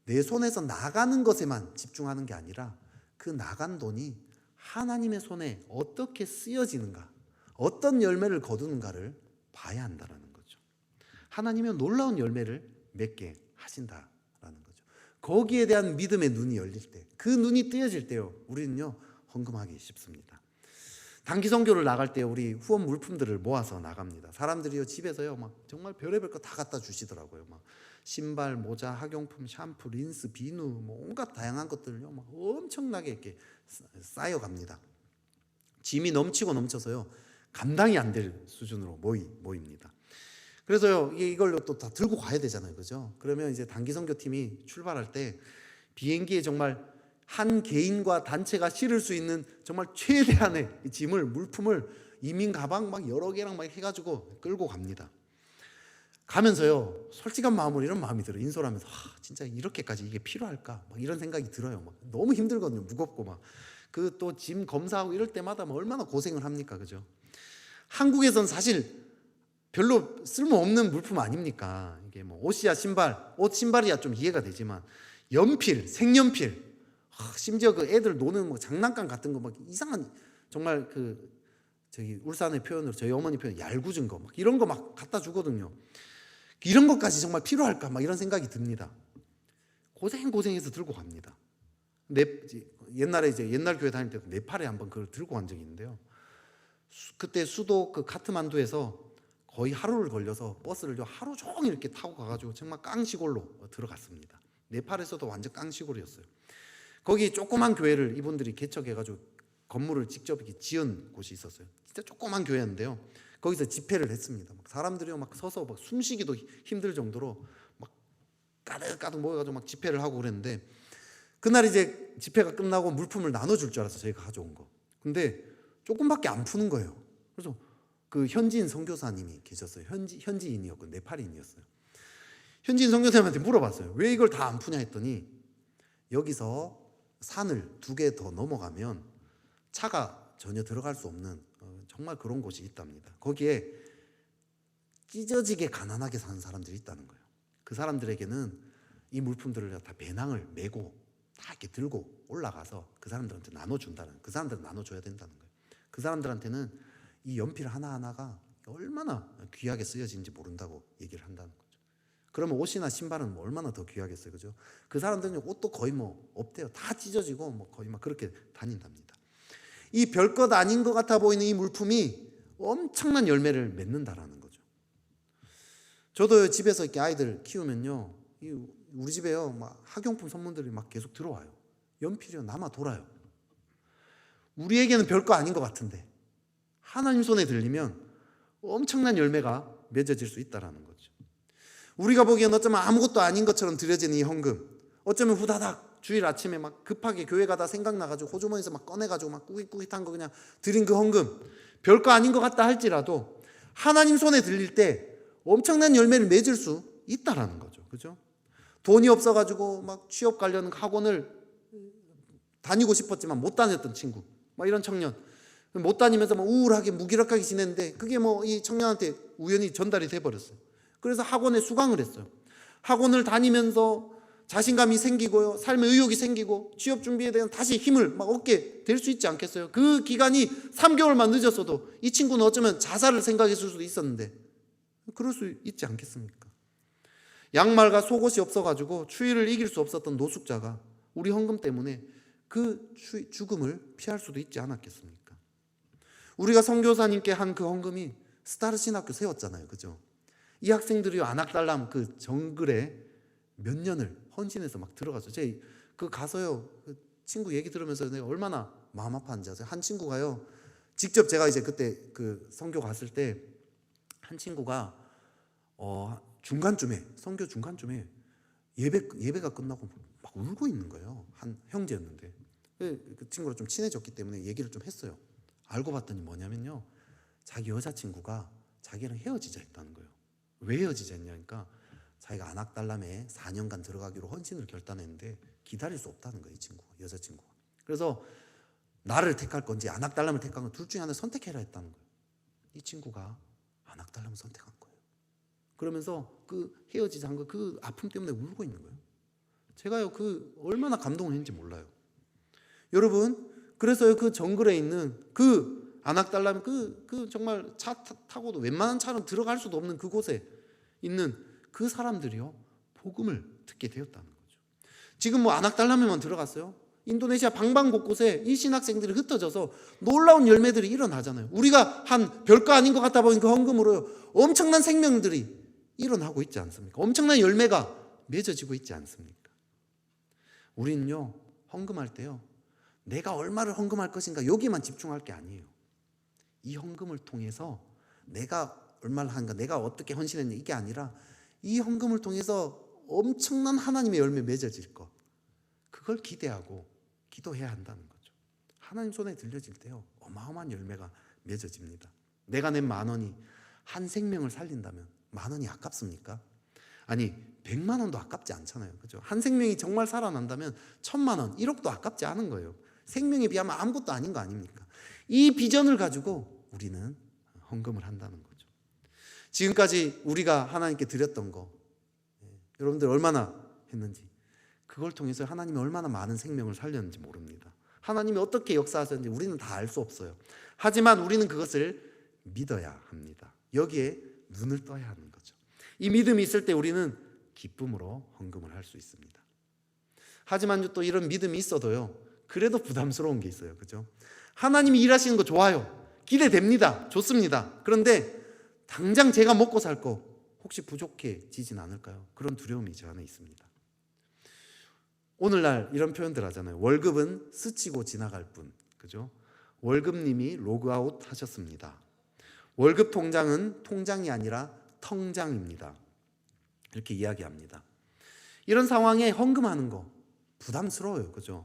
내 손에서 나가는 것에만 집중하는 게 아니라 그 나간 돈이 하나님의 손에 어떻게 쓰여지는가, 어떤 열매를 거두는가를 봐야 한다는 거죠. 하나님은 놀라운 열매를 맺게 하신다라는 거죠. 거기에 대한 믿음의 눈이 열릴 때, 그 눈이 뜨여질 때요, 우리는요, 헌금하기 쉽습니다. 단기 선교를 나갈 때 우리 후원 물품들을 모아서 나갑니다. 사람들이요, 집에서요, 막 정말 별의별 거 다 갖다 주시더라고요. 막 신발, 모자, 학용품, 샴푸, 린스, 비누, 온갖 다양한 것들요, 막 엄청나게 이렇게 쌓여갑니다. 짐이 넘치고 넘쳐서요, 감당이 안 될 수준으로 모입니다. 그래서요, 이걸로 또 다 들고 가야 되잖아요, 그죠? 그러면 이제 단기 선교팀이 출발할 때 비행기에 정말 한 개인과 단체가 실을 수 있는 정말 최대한의 짐을, 물품을 이민 가방 막 여러 개랑 막 해가지고 끌고 갑니다. 가면서요, 솔직한 마음으로 이런 마음이 들어요. 인솔하면서 진짜 이렇게까지 이게 필요할까? 막 이런 생각이 들어요. 막 너무 힘들거든요. 무겁고 막 그 또 짐 검사하고 이럴 때마다 막 얼마나 고생을 합니까, 그죠? 한국에선 사실 별로 쓸모없는 물품 아닙니까? 이게 옷이야 신발, 옷 신발이야 좀 이해가 되지만 연필, 색연필, 심지어 그 애들 노는 장난감 같은 거 막 이상한, 정말 저기 울산의 표현으로 저희 어머니 표현 얄궂은 거 막 이런 거 막 갖다 주거든요. 이런 것까지 정말 필요할까 막 이런 생각이 듭니다. 고생해서 들고 갑니다. 옛날에 이제 옛날 교회 다닐 때 네팔에 한번 그걸 들고 간 적이 있는데요. 그때 수도 그 카트만두에서 거의 하루를 걸려서 버스를 하루 종일 이렇게 타고 가가지고 정말 깡시골로 들어갔습니다. 네팔에서도 완전 깡시골이었어요. 거기 조그만 교회를 이분들이 개척해가지고 건물을 직접 이렇게 지은 곳이 있었어요. 진짜 조그만 교회였는데요. 거기서 집회를 했습니다. 막 사람들이 막 서서 막 숨쉬기도 힘들 정도로 막 가득가득 모여가지고 막 집회를 하고 그랬는데, 그날 이제 집회가 끝나고 물품을 나눠줄 줄 알았어, 저희가 가져온 거. 근데 조금밖에 안 푸는 거예요. 그래서 그 현지인 선교사님이 계셨어요. 현지인이었고 네팔인이었어요. 현지인 선교사님한테 물어봤어요. 왜 이걸 다 안 푸냐 했더니, 여기서 산을 2개 더 넘어가면 차가 전혀 들어갈 수 없는 정말 그런 곳이 있답니다. 거기에 찢어지게 가난하게 사는 사람들이 있다는 거예요. 그 사람들에게는 이 물품들을 다 배낭을 메고 다 이렇게 들고 올라가서 그 사람들한테 나눠준다는, 그 사람들은 나눠줘야 된다는 거예요. 그 사람들한테는 이 연필 하나하나가 얼마나 귀하게 쓰여진지 모른다고 얘기를 한다는 거죠. 그러면 옷이나 신발은 뭐 얼마나 더 귀하겠어요, 그죠? 그 사람들은 옷도 거의 뭐 없대요. 다 찢어지고 뭐 거의 막 그렇게 다닌답니다. 이 별것 아닌 것 같아 보이는 이 물품이 엄청난 열매를 맺는다라는 거죠. 저도 집에서 이렇게 아이들 키우면요, 우리 집에요, 막 학용품 선물들이 막 계속 들어와요. 연필이요, 남아 돌아요. 우리에게는 별거 아닌 것 같은데 하나님 손에 들리면 엄청난 열매가 맺어질 수 있다라는 거죠. 우리가 보기엔 어쩌면 아무것도 아닌 것처럼 드려지는 이 헌금, 어쩌면 후다닥 주일 아침에 막 급하게 교회 가다 생각나가지고 호주머니에서 막 꺼내가지고 막 꾸깃꾸깃한 거 그냥 드린 그 헌금, 별거 아닌 것 같다 할지라도 하나님 손에 들릴 때 엄청난 열매를 맺을 수 있다라는 거죠. 그죠? 돈이 없어가지고 막 취업 관련 학원을 다니고 싶었지만 못 다녔던 친구, 막 이런 청년, 못 다니면서 막 우울하게 무기력하게 지냈는데 그게 뭐 이 청년한테 우연히 전달이 돼버렸어요. 그래서 학원에 수강을 했어요. 학원을 다니면서 자신감이 생기고요, 삶의 의욕이 생기고 취업 준비에 대한 다시 힘을 막 얻게 될 수 있지 않겠어요? 그 기간이 3개월만 늦었어도 이 친구는 어쩌면 자살을 생각했을 수도 있었는데 그럴 수 있지 않겠습니까? 양말과 속옷이 없어가지고 추위를 이길 수 없었던 노숙자가 우리 헌금 때문에 그 죽음을 피할 수도 있지 않았겠습니까? 우리가 선교사님께 한 그 헌금이 스타르 신학교 세웠잖아요, 그죠? 이 학생들이 안악달람 그 정글에 몇 년을 헌신해서 막 들어가서 제 그 가서요, 그 친구 얘기 들으면서 내가 얼마나 마음 아파하는지 아세요? 한 친구가요, 직접 제가 이제 그때 그 선교 갔을 때 한 친구가 중간쯤에, 선교 중간쯤에 예배가 끝나고 막 울고 있는 거예요. 한 형제였는데 그 친구랑 좀 친해졌기 때문에 얘기를 좀 했어요. 알고 봤더니 뭐냐면요, 자기 여자친구가 자기랑 헤어지자 했다는 거예요. 왜 헤어지자 했냐니까 자기가 안악달람에 4년간 들어가기로 헌신을 결단했는데 기다릴 수 없다는 거예요, 이 친구가, 여자친구가. 그래서 나를 택할 건지 안악달람을 택할 건지 둘 중에 하나를 선택해라 했다는 거예요. 이 친구가 안악달람을 선택한 거예요. 그러면서 그 헤어지자 한 거, 그 아픔 때문에 울고 있는 거예요. 제가요, 그 얼마나 감동을 했는지 몰라요. 여러분, 그래서요, 그 정글에 있는 그 안악달람, 그 정말 차 타고도 웬만한 차는 들어갈 수도 없는 그곳에 있는 그 사람들이요, 복음을 듣게 되었다는 거죠. 지금 뭐 안악달람에만 들어갔어요. 인도네시아 방방곳곳에 이 신학생들이 흩어져서 놀라운 열매들이 일어나잖아요. 우리가 한 별거 아닌 것 같아 보이는 그 헌금으로 엄청난 생명들이 일어나고 있지 않습니까? 엄청난 열매가 맺어지고 있지 않습니까? 우리는요, 헌금할 때요, 내가 얼마를 헌금할 것인가 여기만 집중할 게 아니에요. 이 헌금을 통해서 내가 얼마를 하는가, 내가 어떻게 헌신했냐, 이게 아니라 이 헌금을 통해서 엄청난 하나님의 열매 맺어질 것, 그걸 기대하고 기도해야 한다는 거죠. 하나님 손에 들려질 때요, 어마어마한 열매가 맺어집니다. 내가 낸 10,000원이 한 생명을 살린다면 10,000원이 아깝습니까? 아니, 100만 원도 아깝지 않잖아요, 그죠? 한 생명이 정말 살아난다면 1,000만 원, 1억도 아깝지 않은 거예요. 생명에 비하면 아무것도 아닌 거 아닙니까? 이 비전을 가지고 우리는 헌금을 한다는 거죠. 지금까지 우리가 하나님께 드렸던 거, 여러분들 얼마나 했는지, 그걸 통해서 하나님이 얼마나 많은 생명을 살렸는지 모릅니다. 하나님이 어떻게 역사하셨는지 우리는 다 알 수 없어요. 하지만 우리는 그것을 믿어야 합니다. 여기에 눈을 떠야 하는 거죠. 이 믿음이 있을 때 우리는 기쁨으로 헌금을 할 수 있습니다. 하지만 또 이런 믿음이 있어도요, 그래도 부담스러운 게 있어요, 그죠? 하나님이 일하시는 거 좋아요, 기대됩니다, 좋습니다. 그런데 당장 제가 먹고 살 거 혹시 부족해지진 않을까요? 그런 두려움이 저 안에 있습니다. 오늘날 이런 표현들 하잖아요. 월급은 스치고 지나갈 뿐. 그죠? 월급님이 로그아웃 하셨습니다. 월급 통장은 통장이 아니라 텅장입니다. 이렇게 이야기합니다. 이런 상황에 헌금하는 거 부담스러워요. 그죠?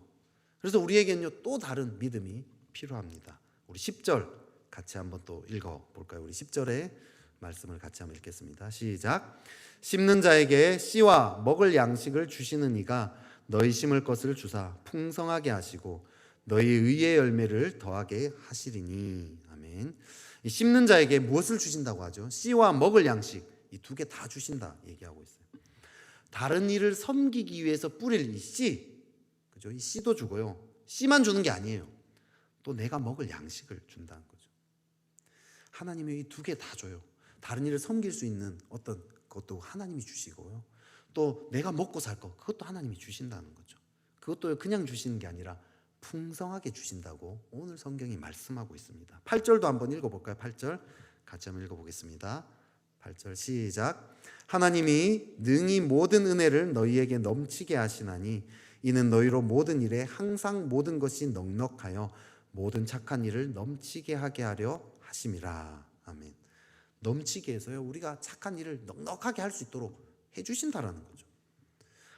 그래서 우리에게는요 또 다른 믿음이 필요합니다. 우리 10절 같이 한번 또 읽어볼까요? 우리 10절의 말씀을 같이 한번 읽겠습니다. 시작. 심는 자에게 씨와 먹을 양식을 주시는 이가 너희 심을 것을 주사 풍성하게 하시고 너희 의의 열매를 더하게 하시리니. 아멘. 이 심는 자에게 무엇을 주신다고 하죠? 씨와 먹을 양식, 이 두 개 다 주신다 얘기하고 있어요. 다른 일을 섬기기 위해서 뿌릴 이 씨, 그죠? 이 씨도 주고요. 씨만 주는 게 아니에요. 또 내가 먹을 양식을 준다는 거죠. 하나님이 이 두 개 다 줘요. 다른 일을 섬길 수 있는 어떤 것도 하나님이 주시고요. 또 내가 먹고 살 것, 그것도 하나님이 주신다는 거죠. 그것도 그냥 주시는 게 아니라 풍성하게 주신다고 오늘 성경이 말씀하고 있습니다. 8절도 한번 읽어볼까요? 8절 같이 한번 읽어보겠습니다. 8절 시작. 하나님이 능히 모든 은혜를 너희에게 넘치게 하시나니 이는 너희로 모든 일에 항상 모든 것이 넉넉하여 모든 착한 일을 넘치게 하게 하려 하심이라. 아멘. 넘치게 해서요 우리가 착한 일을 넉넉하게 할 수 있도록 해주신다라는 거죠.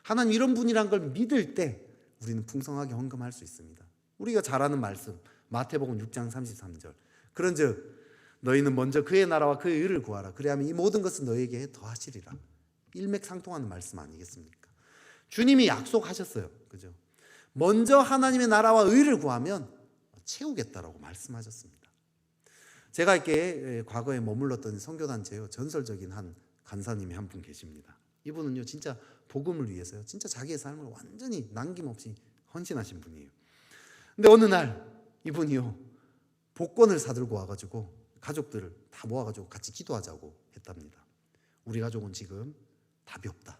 하나님 이런 분이란 걸 믿을 때 우리는 풍성하게 헌금할 수 있습니다. 우리가 잘 아는 말씀 마태복음 6장 33절. 그런즉 너희는 먼저 그의 나라와 그의 의를 구하라. 그리하면 이 모든 것은 너희에게 더하시리라. 일맥상통하는 말씀 아니겠습니까? 주님이 약속하셨어요. 그죠? 먼저 하나님의 나라와 의를 구하면 채우겠다라고 말씀하셨습니다. 제가 이렇게 과거에 머물렀던 선교단체요 전설적인 한 간사님이 한 분 계십니다. 이분은요 진짜 복음을 위해서요 진짜 자기의 삶을 완전히 남김없이 헌신하신 분이에요. 근데 어느 날 이분이요 복권을 사들고 와가지고 가족들을 다 모아가지고 같이 기도하자고 했답니다. 우리 가족은 지금 답이 없다.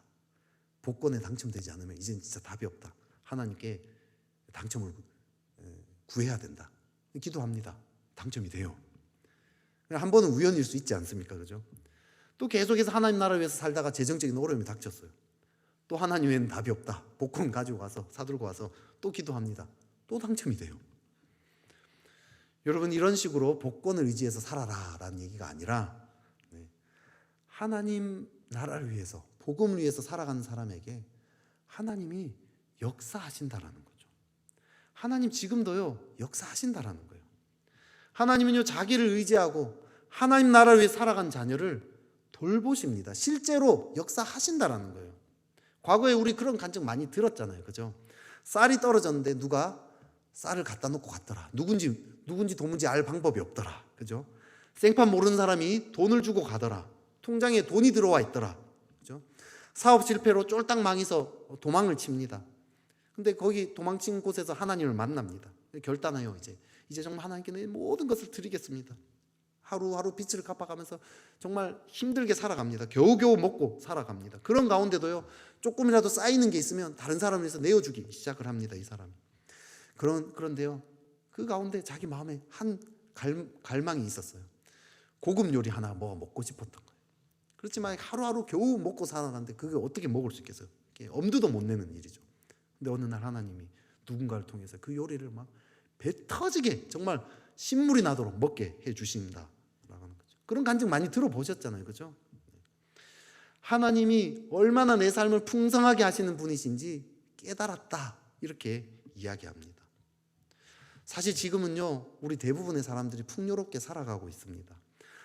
복권에 당첨되지 않으면 이제는 진짜 답이 없다. 하나님께 당첨을 구해야 된다. 기도합니다. 당첨이 돼요. 한 번은 우연일 수 있지 않습니까? 그죠? 또 계속해서 하나님 나라를 위해서 살다가 재정적인 어려움이 닥쳤어요. 또 하나님 외에는 답이 없다. 복권 가지고 와서 사들고 와서 또 기도합니다. 또 당첨이 돼요. 여러분 이런 식으로 복권을 의지해서 살아라라는 얘기가 아니라 하나님 나라를 위해서 복음을 위해서 살아가는 사람에게 하나님이 역사하신다라는 거죠. 하나님 지금도요 역사하신다라는 거예요. 하나님은요 자기를 의지하고 하나님 나라를 위해 살아간 자녀를 돌보십니다. 실제로 역사하신다라는 거예요. 과거에 우리 그런 간증 많이 들었잖아요. 그죠? 쌀이 떨어졌는데 누가 쌀을 갖다 놓고 갔더라. 누군지 도무지 알 방법이 없더라. 그죠? 생판 모르는 사람이 돈을 주고 가더라. 통장에 돈이 들어와 있더라. 그죠? 사업 실패로 쫄딱 망해서 도망을 칩니다. 근데 거기 도망친 곳에서 하나님을 만납니다. 결단해요. 이제 정말 하나님께 내 모든 것을 드리겠습니다. 하루하루 빚을 갚아가면서 정말 힘들게 살아갑니다. 겨우겨우 먹고 살아갑니다. 그런 가운데도요 조금이라도 쌓이는 게 있으면 다른 사람을 위해서 내어주기 시작을 합니다. 이 사람이. 그런데요 그 가운데 자기 마음에 한 갈망이 있었어요. 고급 요리 하나 먹고 싶었던 거예요. 그렇지만 하루하루 겨우 먹고 살아가는데 그게 어떻게 먹을 수 있겠어요? 엄두도 못 내는 일이죠. 근데 어느 날 하나님이 누군가를 통해서 그 요리를 막 배 터지게 정말 신물이 나도록 먹게 해주신다. 그런 간증 많이 들어보셨잖아요. 그죠? 하나님이 얼마나 내 삶을 풍성하게 하시는 분이신지 깨달았다. 이렇게 이야기합니다. 사실 지금은요 우리 대부분의 사람들이 풍요롭게 살아가고 있습니다.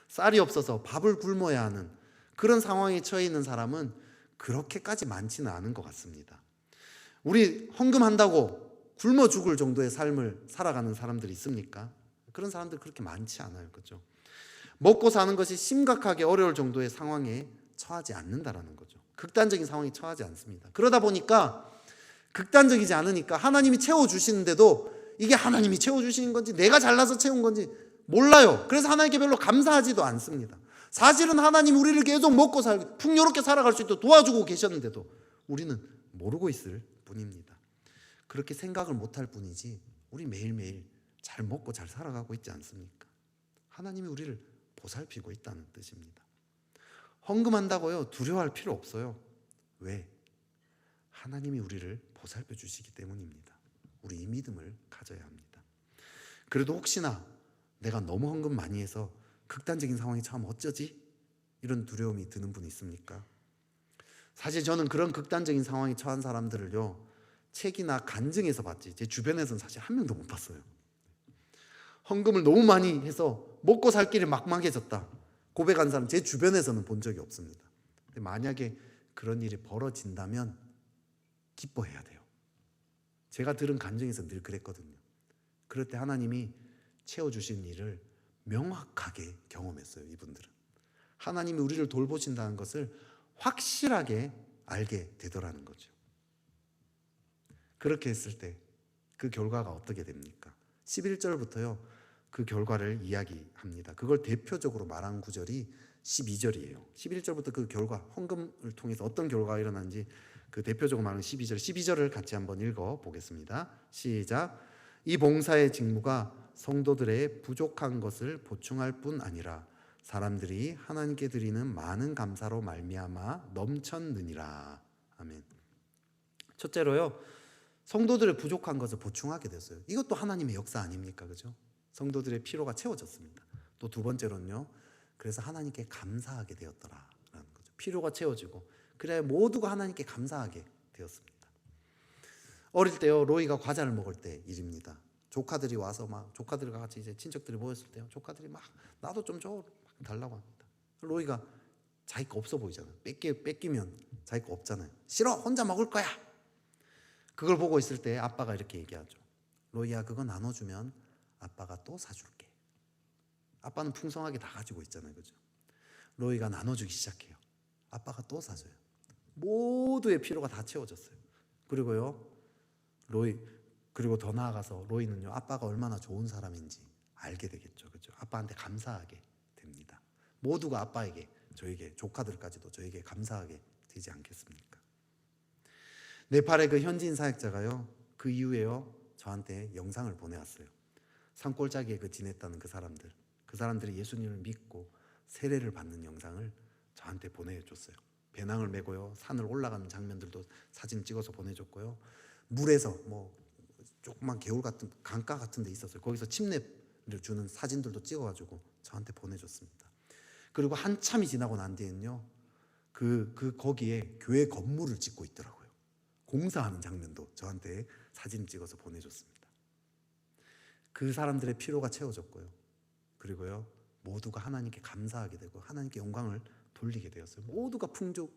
쌀이 없어서 밥을 굶어야 하는 그런 상황에 처해 있는 사람은 그렇게까지 많지는 않은 것 같습니다. 우리 헌금한다고 굶어 죽을 정도의 삶을 살아가는 사람들이 있습니까? 그런 사람들 그렇게 많지 않아요. 그죠? 먹고 사는 것이 심각하게 어려울 정도의 상황에 처하지 않는다라는 거죠. 극단적인 상황에 처하지 않습니다. 그러다 보니까 극단적이지 않으니까 하나님이 채워주시는데도 이게 하나님이 채워주시는 건지 내가 잘나서 채운 건지 몰라요. 그래서 하나님께 별로 감사하지도 않습니다. 사실은 하나님이 우리를 계속 먹고 살고 풍요롭게 살아갈 수 있도록 도와주고 계셨는데도 우리는 모르고 있을 뿐입니다. 그렇게 생각을 못할 뿐이지 우리 매일매일 잘 먹고 잘 살아가고 있지 않습니까? 하나님이 우리를 보살피고 있다는 뜻입니다. 헌금한다고요 두려워할 필요 없어요. 왜? 하나님이 우리를 보살펴 주시기 때문입니다. 우리 이 믿음을 가져야 합니다. 그래도 혹시나 내가 너무 헌금 많이 해서 극단적인 상황에 처하면 어쩌지? 이런 두려움이 드는 분 있습니까? 사실 저는 그런 극단적인 상황에 처한 사람들을요, 책이나 간증에서 봤지 제 주변에서는 사실 한 명도 못 봤어요. 헌금을 너무 많이 해서 먹고 살 길이 막막해졌다 고백한 사람 제 주변에서는 본 적이 없습니다. 근데 만약에 그런 일이 벌어진다면 기뻐해야 돼요. 제가 들은 간증에서 늘 그랬거든요. 그럴 때 하나님이 채워주신 일을 명확하게 경험했어요. 이분들은 하나님이 우리를 돌보신다는 것을 확실하게 알게 되더라는 거죠. 그렇게 했을 때 그 결과가 어떻게 됩니까? 11절부터요 그 결과를 이야기합니다. 그걸 대표적으로 말한 구절이 12절이에요 11절부터 그 결과, 헌금을 통해서 어떤 결과가 일어나는지 그 대표적으로 말하는 12절을 같이 한번 읽어보겠습니다. 시작. 이 봉사의 직무가 성도들의 부족한 것을 보충할 뿐 아니라 사람들이 하나님께 드리는 많은 감사로 말미암아 넘쳤느니라. 아멘. 첫째로요, 성도들의 부족한 것을 보충하게 됐어요. 이것도 하나님의 역사 아닙니까? 그죠? 성도들의 필요가 채워졌습니다. 또 두 번째로는요, 그래서 하나님께 감사하게 되었더라라는 거죠. 필요가 채워지고 그래야 모두가 하나님께 감사하게 되었습니다. 어릴 때요, 로이가 과자를 먹을 때 일입니다. 조카들이 와서 막 조카들과 같이 이제 친척들이 모였을 때요, 조카들이 막 나도 좀 줘, 막 달라고 합니다. 로이가 자기 거 없어 보이잖아요. 뺏기면 자기 거 없잖아요. 싫어, 혼자 먹을 거야. 그걸 보고 있을 때 아빠가 이렇게 얘기하죠. 로이야, 그거 나눠주면 아빠가 또 사줄게. 아빠는 풍성하게 다 가지고 있잖아요, 그죠? 로이가 나눠주기 시작해요. 아빠가 또 사줘요. 모두의 필요가 다 채워졌어요. 그리고요, 그리고 더 나아가서 로이는요, 아빠가 얼마나 좋은 사람인지 알게 되겠죠, 그죠? 아빠한테 감사하게 됩니다. 모두가 아빠에게, 저에게, 조카들까지도 저에게 감사하게 되지 않겠습니까? 네팔의 그 현지인 사역자가요, 그 이후에요, 저한테 영상을 보내왔어요. 산골짜기에 지냈다는 그 사람들이 예수님을 믿고 세례를 받는 영상을 저한테 보내줬어요. 배낭을 메고요, 산을 올라가는 장면들도 사진 찍어서 보내줬고요. 물에서 뭐 조그만 개울 같은 강가 같은 데 있었어요. 거기서 침례를 주는 사진들도 찍어가지고 저한테 보내줬습니다. 그리고 한참이 지나고 난 뒤엔요, 거기에 교회 건물을 짓고 있더라고요. 공사하는 장면도 저한테 사진 찍어서 보내줬습니다. 그 사람들의 필요가 채워졌고요. 그리고요, 모두가 하나님께 감사하게 되고 하나님께 영광을 돌리게 되었어요. 모두가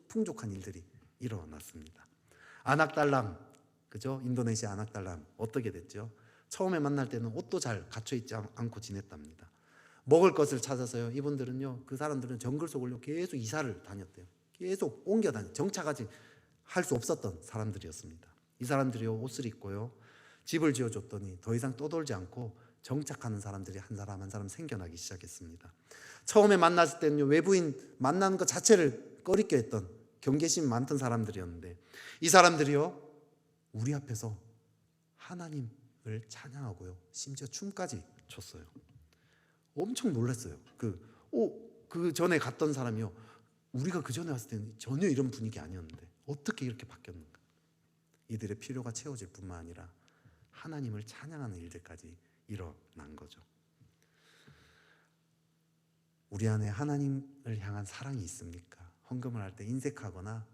풍족한 일들이 일어났습니다. 아낙달람, 그죠? 인도네시아 아낙달람 어떻게 됐죠? 처음에 만날 때는 옷도 잘 갖춰 있지 않고 지냈답니다. 먹을 것을 찾아서요, 이분들은요, 그 사람들은 정글 속을요 계속 이사를 다녔대요. 계속 옮겨 다녔, 정착하지 할 수 없었던 사람들이었습니다. 이 사람들이요, 옷을 입고요, 집을 지어줬더니 더 이상 떠돌지 않고 정착하는 사람들이 한 사람 한 사람 생겨나기 시작했습니다. 처음에 만났을 때는요, 외부인 만나는 것 자체를 꺼리껴 했던, 경계심 많던 사람들이었는데, 이 사람들이요, 우리 앞에서 하나님을 찬양하고요, 심지어 춤까지 췄어요. 엄청 놀랐어요. 그 전에 갔던 사람이요, 우리가 그 전에 왔을 때는 전혀 이런 분위기 아니었는데 어떻게 이렇게 바뀌었는가? 이들의 필요가 채워질 뿐만 아니라 하나님을 찬양하는 일들까지 일어난 거죠. 우리 안에 하나님을 향한 사랑이 있습니까? 헌금을 할 때 인색하거나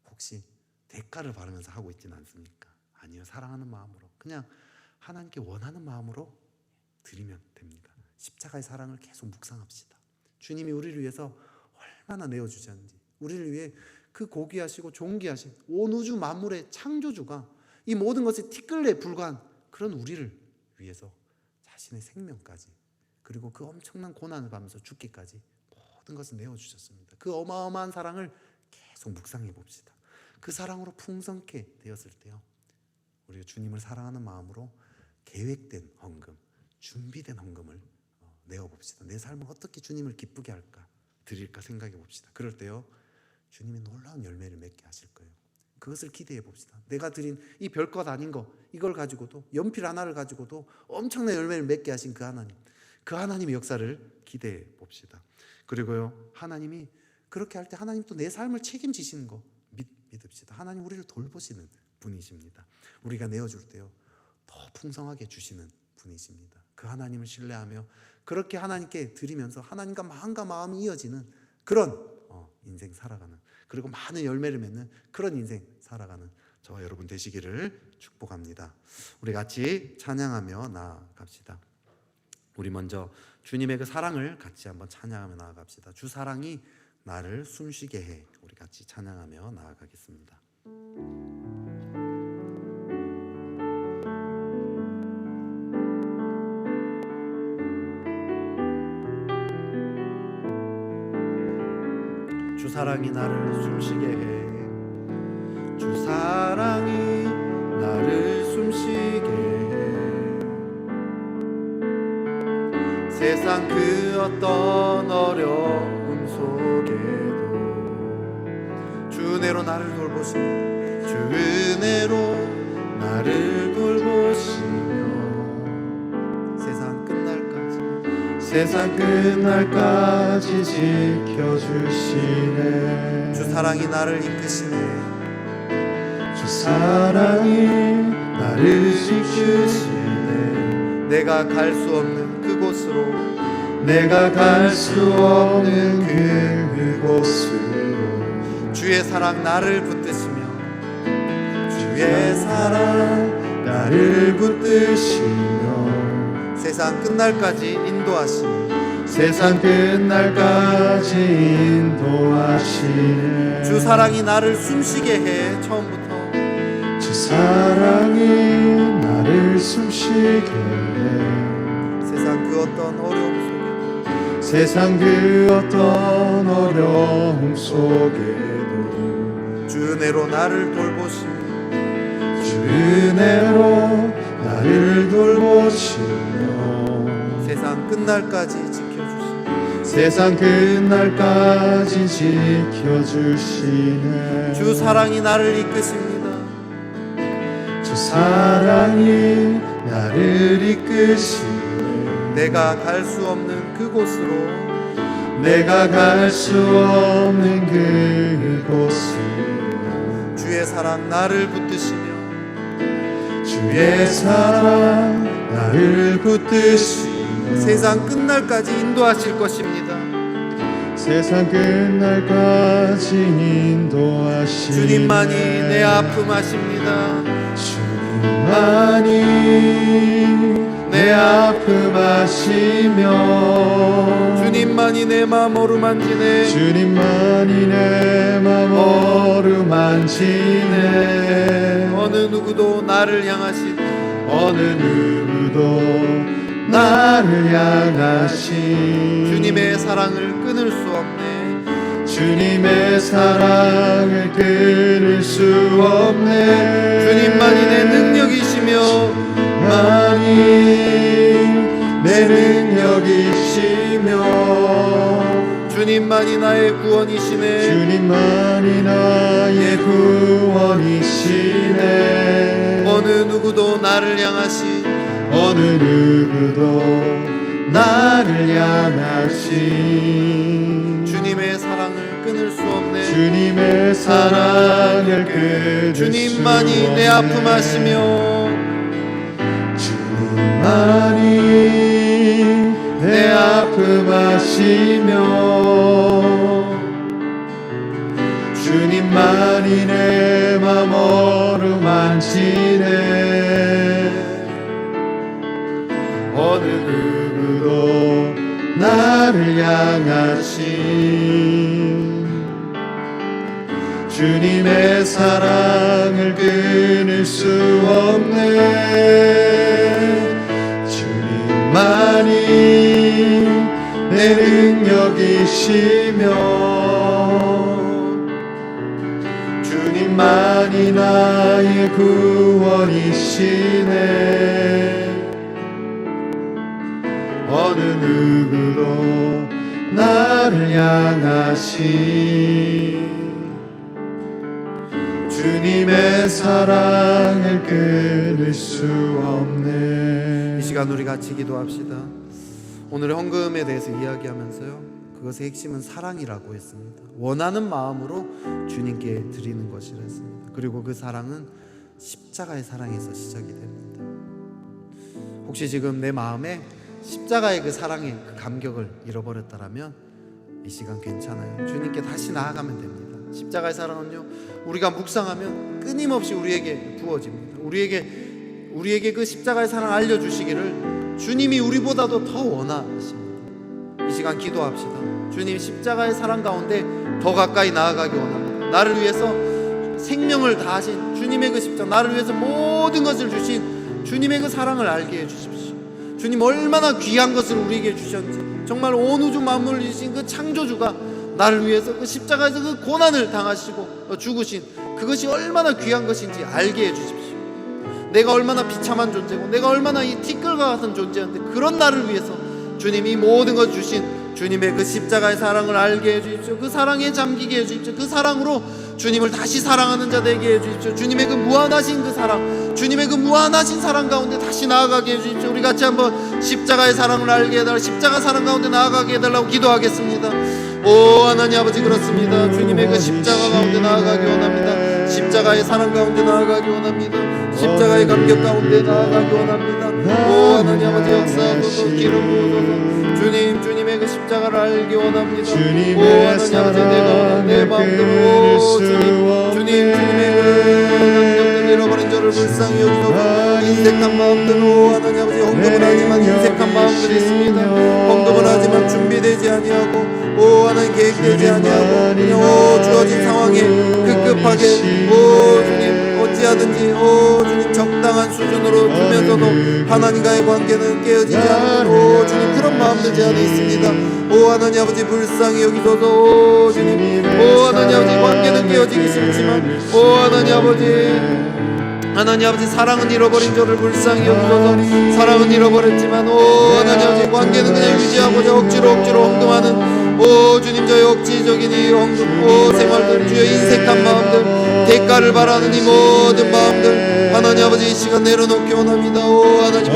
혹시 대가를 바라면서 하고 있지는 않습니까? 아니요, 사랑하는 마음으로, 그냥 하나님께 원하는 마음으로 드리면 됩니다. 십자가의 사랑을 계속 묵상합시다. 주님이 우리를 위해서 얼마나 내어주셨는지, 우리를 위해 그 고귀하시고 존귀하신 온 우주 만물의 창조주가 이 모든 것에 티끌에 불과한 그런 우리를 위해서 자신의 생명까지, 그리고 그 엄청난 고난을 받으면서 죽기까지 모든 것을 내어주셨습니다. 그 어마어마한 사랑을 계속 묵상해 봅시다. 그 사랑으로 풍성케 되었을 때요, 우리가 주님을 사랑하는 마음으로 계획된 헌금, 준비된 헌금을 내어봅시다. 내 삶을 어떻게 주님을 기쁘게 할까, 드릴까 생각해 봅시다. 그럴 때요, 주님이 놀라운 열매를 맺게 하실 거예요. 그것을 기대해 봅시다. 내가 드린 이 별것 아닌 거, 이걸 가지고도, 연필 하나를 가지고도 엄청난 열매를 맺게 하신 그 하나님, 그 하나님의 역사를 기대해 봅시다. 그리고요, 하나님이 그렇게 할 때 하나님 또 내 삶을 책임지시는 거 믿읍시다. 하나님 우리를 돌보시는 분이십니다. 우리가 내어줄 때요 더 풍성하게 주시는 분이십니다. 그 하나님을 신뢰하며 그렇게 하나님께 드리면서 하나님과 마음과 마음이 이어지는 그런 인생 살아가는, 그리고 많은 열매를 맺는 그런 인생 살아가는 저와 여러분 되시기를 축복합니다. 우리 같이 찬양하며 나아갑시다. 우리 먼저 주님의 그 사랑을 같이 한번 찬양하며 나아갑시다. 주 사랑이 나를 숨쉬게 해. 우리 같이 찬양하며 나아가겠습니다. 주 사랑이 나를 숨쉬게 해. 주 사랑이 나를 숨쉬게 해. 세상 그 어떤 어려움 속에도 주 은혜로 나를 돌보시며 주 은혜로 나를 돌보시며 세상 끝날까지 지켜주시네. 주 사랑이 나를 이끄시네. 주 사랑이 나를 이끄시네. 내가 갈 수 없는 그곳으로, 내가 갈 수 없는 그곳으로 주의 사랑 나를 붙드시며 주의 사랑 나를 붙드시며 세상 끝날까지 인도하시네. 세상 끝날까지 인도하시네. 주 사랑이 나를 숨쉬게 해. 처음부터 주 사랑이 나를 숨쉬게 해. 세상 그 어떤 어려움 속에도, 세상 그 어떤 어려움 속에도 주 은혜로 나를 돌보시며 주 은혜로 나를 돌보시며 세상 끝날까지 지켜주시네. 세상 끝날까지 지켜주시네. 주 사랑이 나를 이끄십니다. 주 사랑이 나를 이끄시네. 내가 갈 수 없는 그곳으로, 내가 갈 수 없는 그곳으로 주의 사랑 나를 붙드시며 주의 사랑 나를 붙드시며 세상 끝날까지 인도하실 것입니다. 세상 끝날까지 인도하시네. 주님만이 내 아픔 아십니다. 주님만이 내 아픔 아시며 주님만이 내 맘 어루만지네. 주님만이 내 맘 어루만지네. 어느 누구도 나를 향하신, 어느 누구도 나를 향하신 주님의 사랑을 끊을 수 없네. 주님의 사랑을 끊을 수 없네. 주님만이 내 능력이시며 주님만이 내 능력이시며 주님만이 나의 구원이시네. 주님만이 나의 구원이시네. 어느 누구도 나를 향하신, 어느 누구도 나를 향하신 주님의 사랑을 끊을 수 없네. 주님의 사랑을 끊을 수 없네. 주님만이 내 아픔 아시며 주님만이 내 아픔 아시며 주님만이 내 맘 어루만지네. 어느 누구도 나를 향하신 주님의 사랑을 끊을 수 없네. 주님만이 내 능력이시며 주님만이 나의 구원이시네. 어느 누구도 나를 향하신 주님의 사랑을 끊을 수 없네. 이 시간 우리 같이 기도합시다. 오늘의 헌금에 대해서 이야기하면서요, 그 그것의 핵심은 사랑이라고 했습니다. 원하는 마음으로 주님께 드리는 것이라 했습니다. 그리고 그 사랑은 십자가의 사랑에서 시작이 됩니다. 혹시 지금 내 마음에 십자가의 그 사랑의 그 감격을 잃어버렸다라면 이 시간 괜찮아요. 주님께 다시 나아가면 됩니다. 십자가의 사랑은요, 우리가 묵상하면 끊임없이 우리에게 부어집니다. 우리에게 그 십자가의 사랑 알려주시기를 주님이 우리보다도 더 원하십니다. 이 시간 기도합시다. 주님, 십자가의 사랑 가운데 더 가까이 나아가기 원합니다. 나를 위해서 생명을 다하신 주님의 그 십자가, 나를 위해서 모든 것을 주신 주님의 그 사랑을 알게 해주십시오. 주님, 얼마나 귀한 것을 우리에게 주셨는지, 정말 온 우주 만물을 주신 그 창조주가 나를 위해서 그 십자가에서 그 고난을 당하시고 죽으신 그것이 얼마나 귀한 것인지 알게 해주십시오. 내가 얼마나 비참한 존재고 내가 얼마나 이 티끌과 같은 존재인데, 그런 나를 위해서 주님이 모든 것 주신 주님의 그 십자가의 사랑을 알게 해주십시오. 그 사랑에 잠기게 해주십시오. 그 사랑으로 주님을 다시 사랑하는 자 되게 해주십시오. 주님의 그 무한하신 그 사랑, 주님의 그 무한하신 사랑 가운데 다시 나아가게 해주십시오. 우리 같이 한번 십자가의 사랑을 알게 해달라, 십자가 사랑 가운데 나아가게 해달라고 기도하겠습니다. 오 하나님 아버지, 그렇습니다. 주님의 그 십자가 가운데 나아가기 원합니다. 십자가의 사랑 가운데 나아가기 원합니다. 십자가의 감격 가운데 나아가기 원합니다. 오 하나님 아버지, 역사하소서, 기름 부어소서. 주님의 그 십자가를 알기 원합니다. 오 하나님 아버지, 내가 내 마음대로 주님의 그 감격들 잃어버린 저를 불쌍히 여기소서. 인색한 마음대로 하나님 아버지, 헌금을 하지만 인색한 마음들이 있습니다. 헌금을 하지만 준비되지 아니하고, 오 하나님 계획되지 아니하고, 그냥 주어진 상황에 급급하게, 오 주님 어찌하든지, 오 주님 적당한 수준으로 주면서도 하나님과의 관계는 깨어지지 않는, 오 주님 그런 마음들 제 안에 있습니다. 오 하나님 아버지, 불쌍히 여기소서. 오 주님, 오 하나님 아버지, 관계는 깨어지기 싫지만, 오 하나님 아버지, 사랑은 잃어버린 저를 불쌍히 여기소서. 사랑은 잃어버렸지만, 오 하나님 아버지, 관계는 그냥 유지하고자 억지로 헌금하는, 오 주님, 저의 억지적인 이 헌금, 오 생활들, 주의 인색한 마음들, 대가를 바라는 이 모든 마음들 하나님 아버지, 이 시간 내려놓기 원합니다. 오 하나님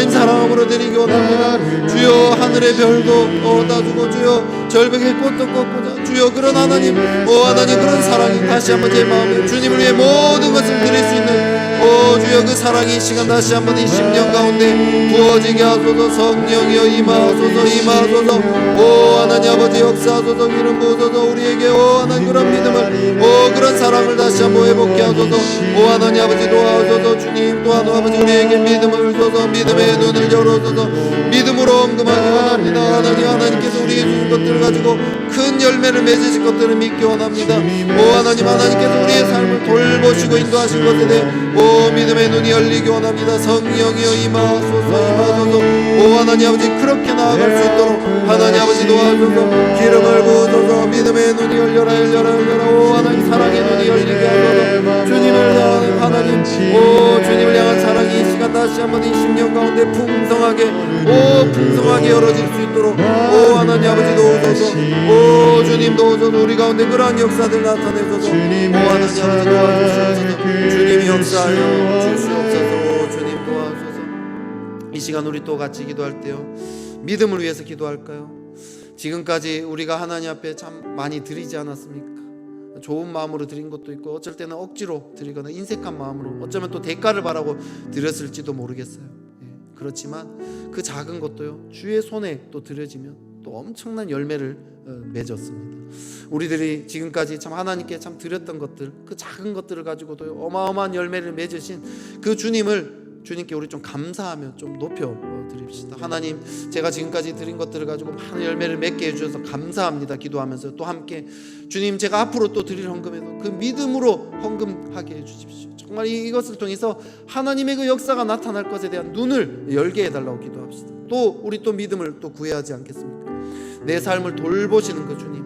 사랑함으로 드리기 원합니다. 주여, 하늘의 별도 따주고, 주여 절벽의 꽃도 꺾고자, 주여 그런 하나님, 오 하나님 그런 사랑이 다시 한번 제 마음에 주님을 위해 모든 것을 드릴 수 있는, 오 주여 그 사랑이 이 시간 다시 한번 이 심령 가운데 부어지게 하소서. 성령이여 임하소서. 오 하나님 아버지, 역사하소서. 기름 부어소서. 우리에게 오 하나님 그런 믿음을, 오 그런 사랑을 다시 한번 회복케 하소서. 오 하나님 아버지, 도와소서. 주님 또한 아버지, 우리에게 믿음을 주소서. 믿음의 눈을 열어소서. 믿음으로 헌금하기 원합니다. 하나님께서 우리에게 주신 것들을 가지고 큰 열매를 맺으실 것들을 믿기 원합니다. 오 하나님께서 우리의 삶을 돌보시고 인도하실 것에 대해 오 믿음의 눈이 열리기 원합니다. 성령이여 임하소서. 오 하나님 아버지, 그렇게 나아갈 수 있도록 하나님 아버지 도와주소서. 기름을 부어소서. 믿음의 눈이 열려라. 오 하나님, 사랑의 눈이 열리게 하소서. 주님을 향하는 하나님, 오 주님을 향한 사랑이 이 시간 다시 한번 이 심령 가운데 풍성하게 열어질 수 있도록 오 하나님 아버지 도우소서. 오 주님 도우소서. 우리 가운데 그러한 역사들 나타내소서. 오 하나님 아버지, 도와주시옵소서. 주님이 역사하여 주시옵소서. 주님 도와주소서. 이 시간 우리 또 같이 기도할 때요, 믿음을 위해서 기도할까요? 지금까지 우리가 하나님 앞에 참 많이 드리지 않았습니까? 좋은 마음으로 드린 것도 있고, 어쩔 때는 억지로 드리거나 인색한 마음으로, 어쩌면 또 대가를 바라고 드렸을지도 모르겠어요. 그렇지만 그 작은 것도요, 주의 손에 또 드려지면 또 엄청난 열매를 맺었습니다. 우리들이 지금까지 참 하나님께 참 드렸던 것들, 그 작은 것들을 가지고도 어마어마한 열매를 맺으신 그 주님께 우리 좀 감사하며 좀 높여 드립시다. 하나님, 제가 지금까지 드린 것들을 가지고 많은 열매를 맺게 해주셔서 감사합니다. 기도하면서 또 함께 주님, 제가 앞으로 또 드릴 헌금에도 그 믿음으로 헌금하게 해주십시오. 정말 이것을 통해서 하나님의 그 역사가 나타날 것에 대한 눈을 열게 해달라고 기도합시다. 또 우리 또 믿음을 또 구해야 하지 않겠습니까? 내 삶을 돌보시는 그 주님,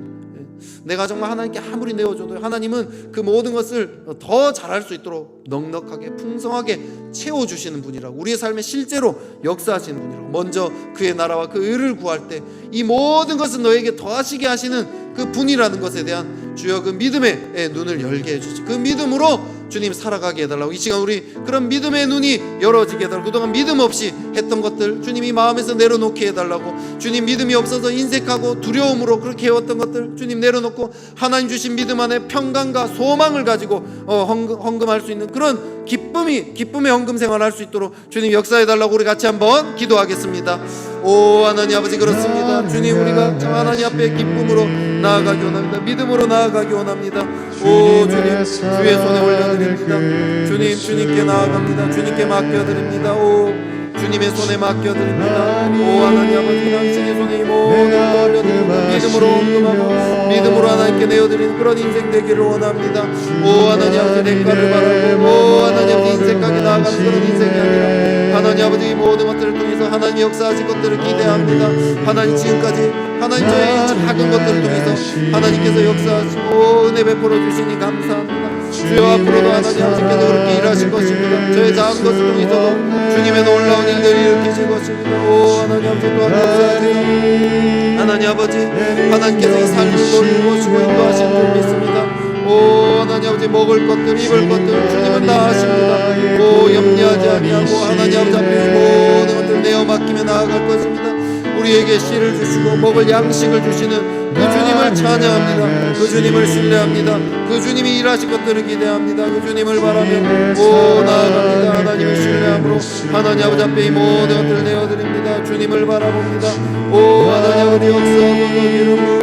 내가 정말 하나님께 아무리 내어줘도 하나님은 그 모든 것을 더 잘할 수 있도록 넉넉하게 풍성하게 채워주시는 분이라고, 우리의 삶에 실제로 역사하시는 분이라고, 먼저 그의 나라와 그 의를 구할 때 이 모든 것은 너에게 더하시게 하시는 그 분이라는 것에 대한 주여 그 믿음의 눈을 열게 해주시고, 그 믿음으로 주님 살아가게 해달라고, 이 시간 우리 그런 믿음의 눈이 열어지게 해달라고, 그동안 믿음 없이 했던 것들 주님이 마음에서 내려놓게 해달라고, 주님 믿음이 없어서 인색하고 두려움으로 그렇게 해왔던 것들 주님 내려놓고 하나님 주신 믿음 안에 평강과 소망을 가지고 헌금할 수 있는 그런 기쁨의 헌금 생활할 수 있도록 주님 역사해달라고 우리 같이 한번 기도하겠습니다. 오 하나님 아버지, 그렇습니다. 주님, 우리가 참 하나님 앞에 기쁨으로 나아가기 원합니다. 믿음으로 나아가기 원합니다. 오 주님, 주의 손에 올려드립니다. 주님, 주님께 나아갑니다. 주님께 맡겨드립니다. 오 주님의 손에 맡겨드립니다. 오 하나님 아버지, 당신의 손에 이 모든 걸 올려드립니다. 믿음으로 헌금하고 믿음으로 하나님께 내어드리는 그런 인생 되기를 원합니다. 오 하나님 아버지, 대가를 바라고 오 하나님 아버지, 인색하게 나아가는 그런 인생이 아니라 하나님 아버지, 이 모든 것들을 통해서 하나님 역사하실 것들을 기대합니다. 하나님, 지금까지 하나님 저의 작은 것들을 통해서 하나님께서 역사하시고 은혜 베풀어 주시니 감사합니다. 주여, 앞으로도 하나님 아버지께서 그렇게 일하실 것입니다. 저의 작은 것을 통해서도 주님의 놀라운 일들을 일으키실 것입니다. 오 하나님 아버지, 또한 역사하세요. 하나님 아버지, 하나님께서 이 삶을 돌보시고 인도하시는 줄 믿습니다. 오 하나님 아버지, 먹을 것들 입을 것들 주님은 다 아십니다. 오 염려하지 아니하고 하나님 아버지 앞에 모든 것들 내어 맡기며 나아갈 것입니다. 우리에게 씨를 주시고 먹을 양식을 주시는 그 주님을 찬양합니다. 그 주님을 신뢰합니다. 그 주님이 일하실 것들을 기대합니다. 그 주님을 바라며 오 나아갑니다. 하나님을 신뢰함으로 하나님 아버지 앞에 이 모든 것들을 내어드립니다. 주님을 바라봅니다. 오 하나님 아버지, 역사하소서, 이름으로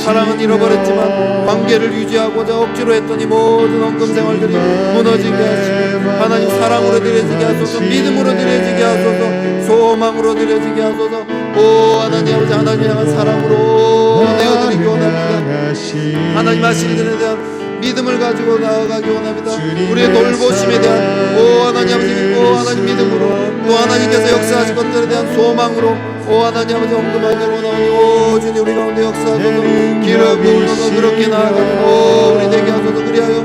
사랑은 잃어버렸지만 관계를 유지하고자 억지로 했더니 모든 헌금 생활들이 무너지게 하시고 하나님 사랑으로 드려지게 하소서, 믿음으로 드려지게 하소서, 소망으로 드려지게 하소서. 오 하나님 아버지, 하나님 향한 사랑으로 내어드리기 원합니다. 하나님 하실 일에 대한 믿음을 가지고 나아가기 원합니다. 우리의 돌보심에 대한 오 하나님 아버지 믿고 하나님 믿음으로 또 하나님께서 역사하실 것들에 대한 소망으로 오 하나님 아버지 헌금하기 원하오니 오 주님, 우리 가운데 역사하소서, 기름 부으소서, 그렇게 나아가는 오 우리 되게 하소서. 그리하여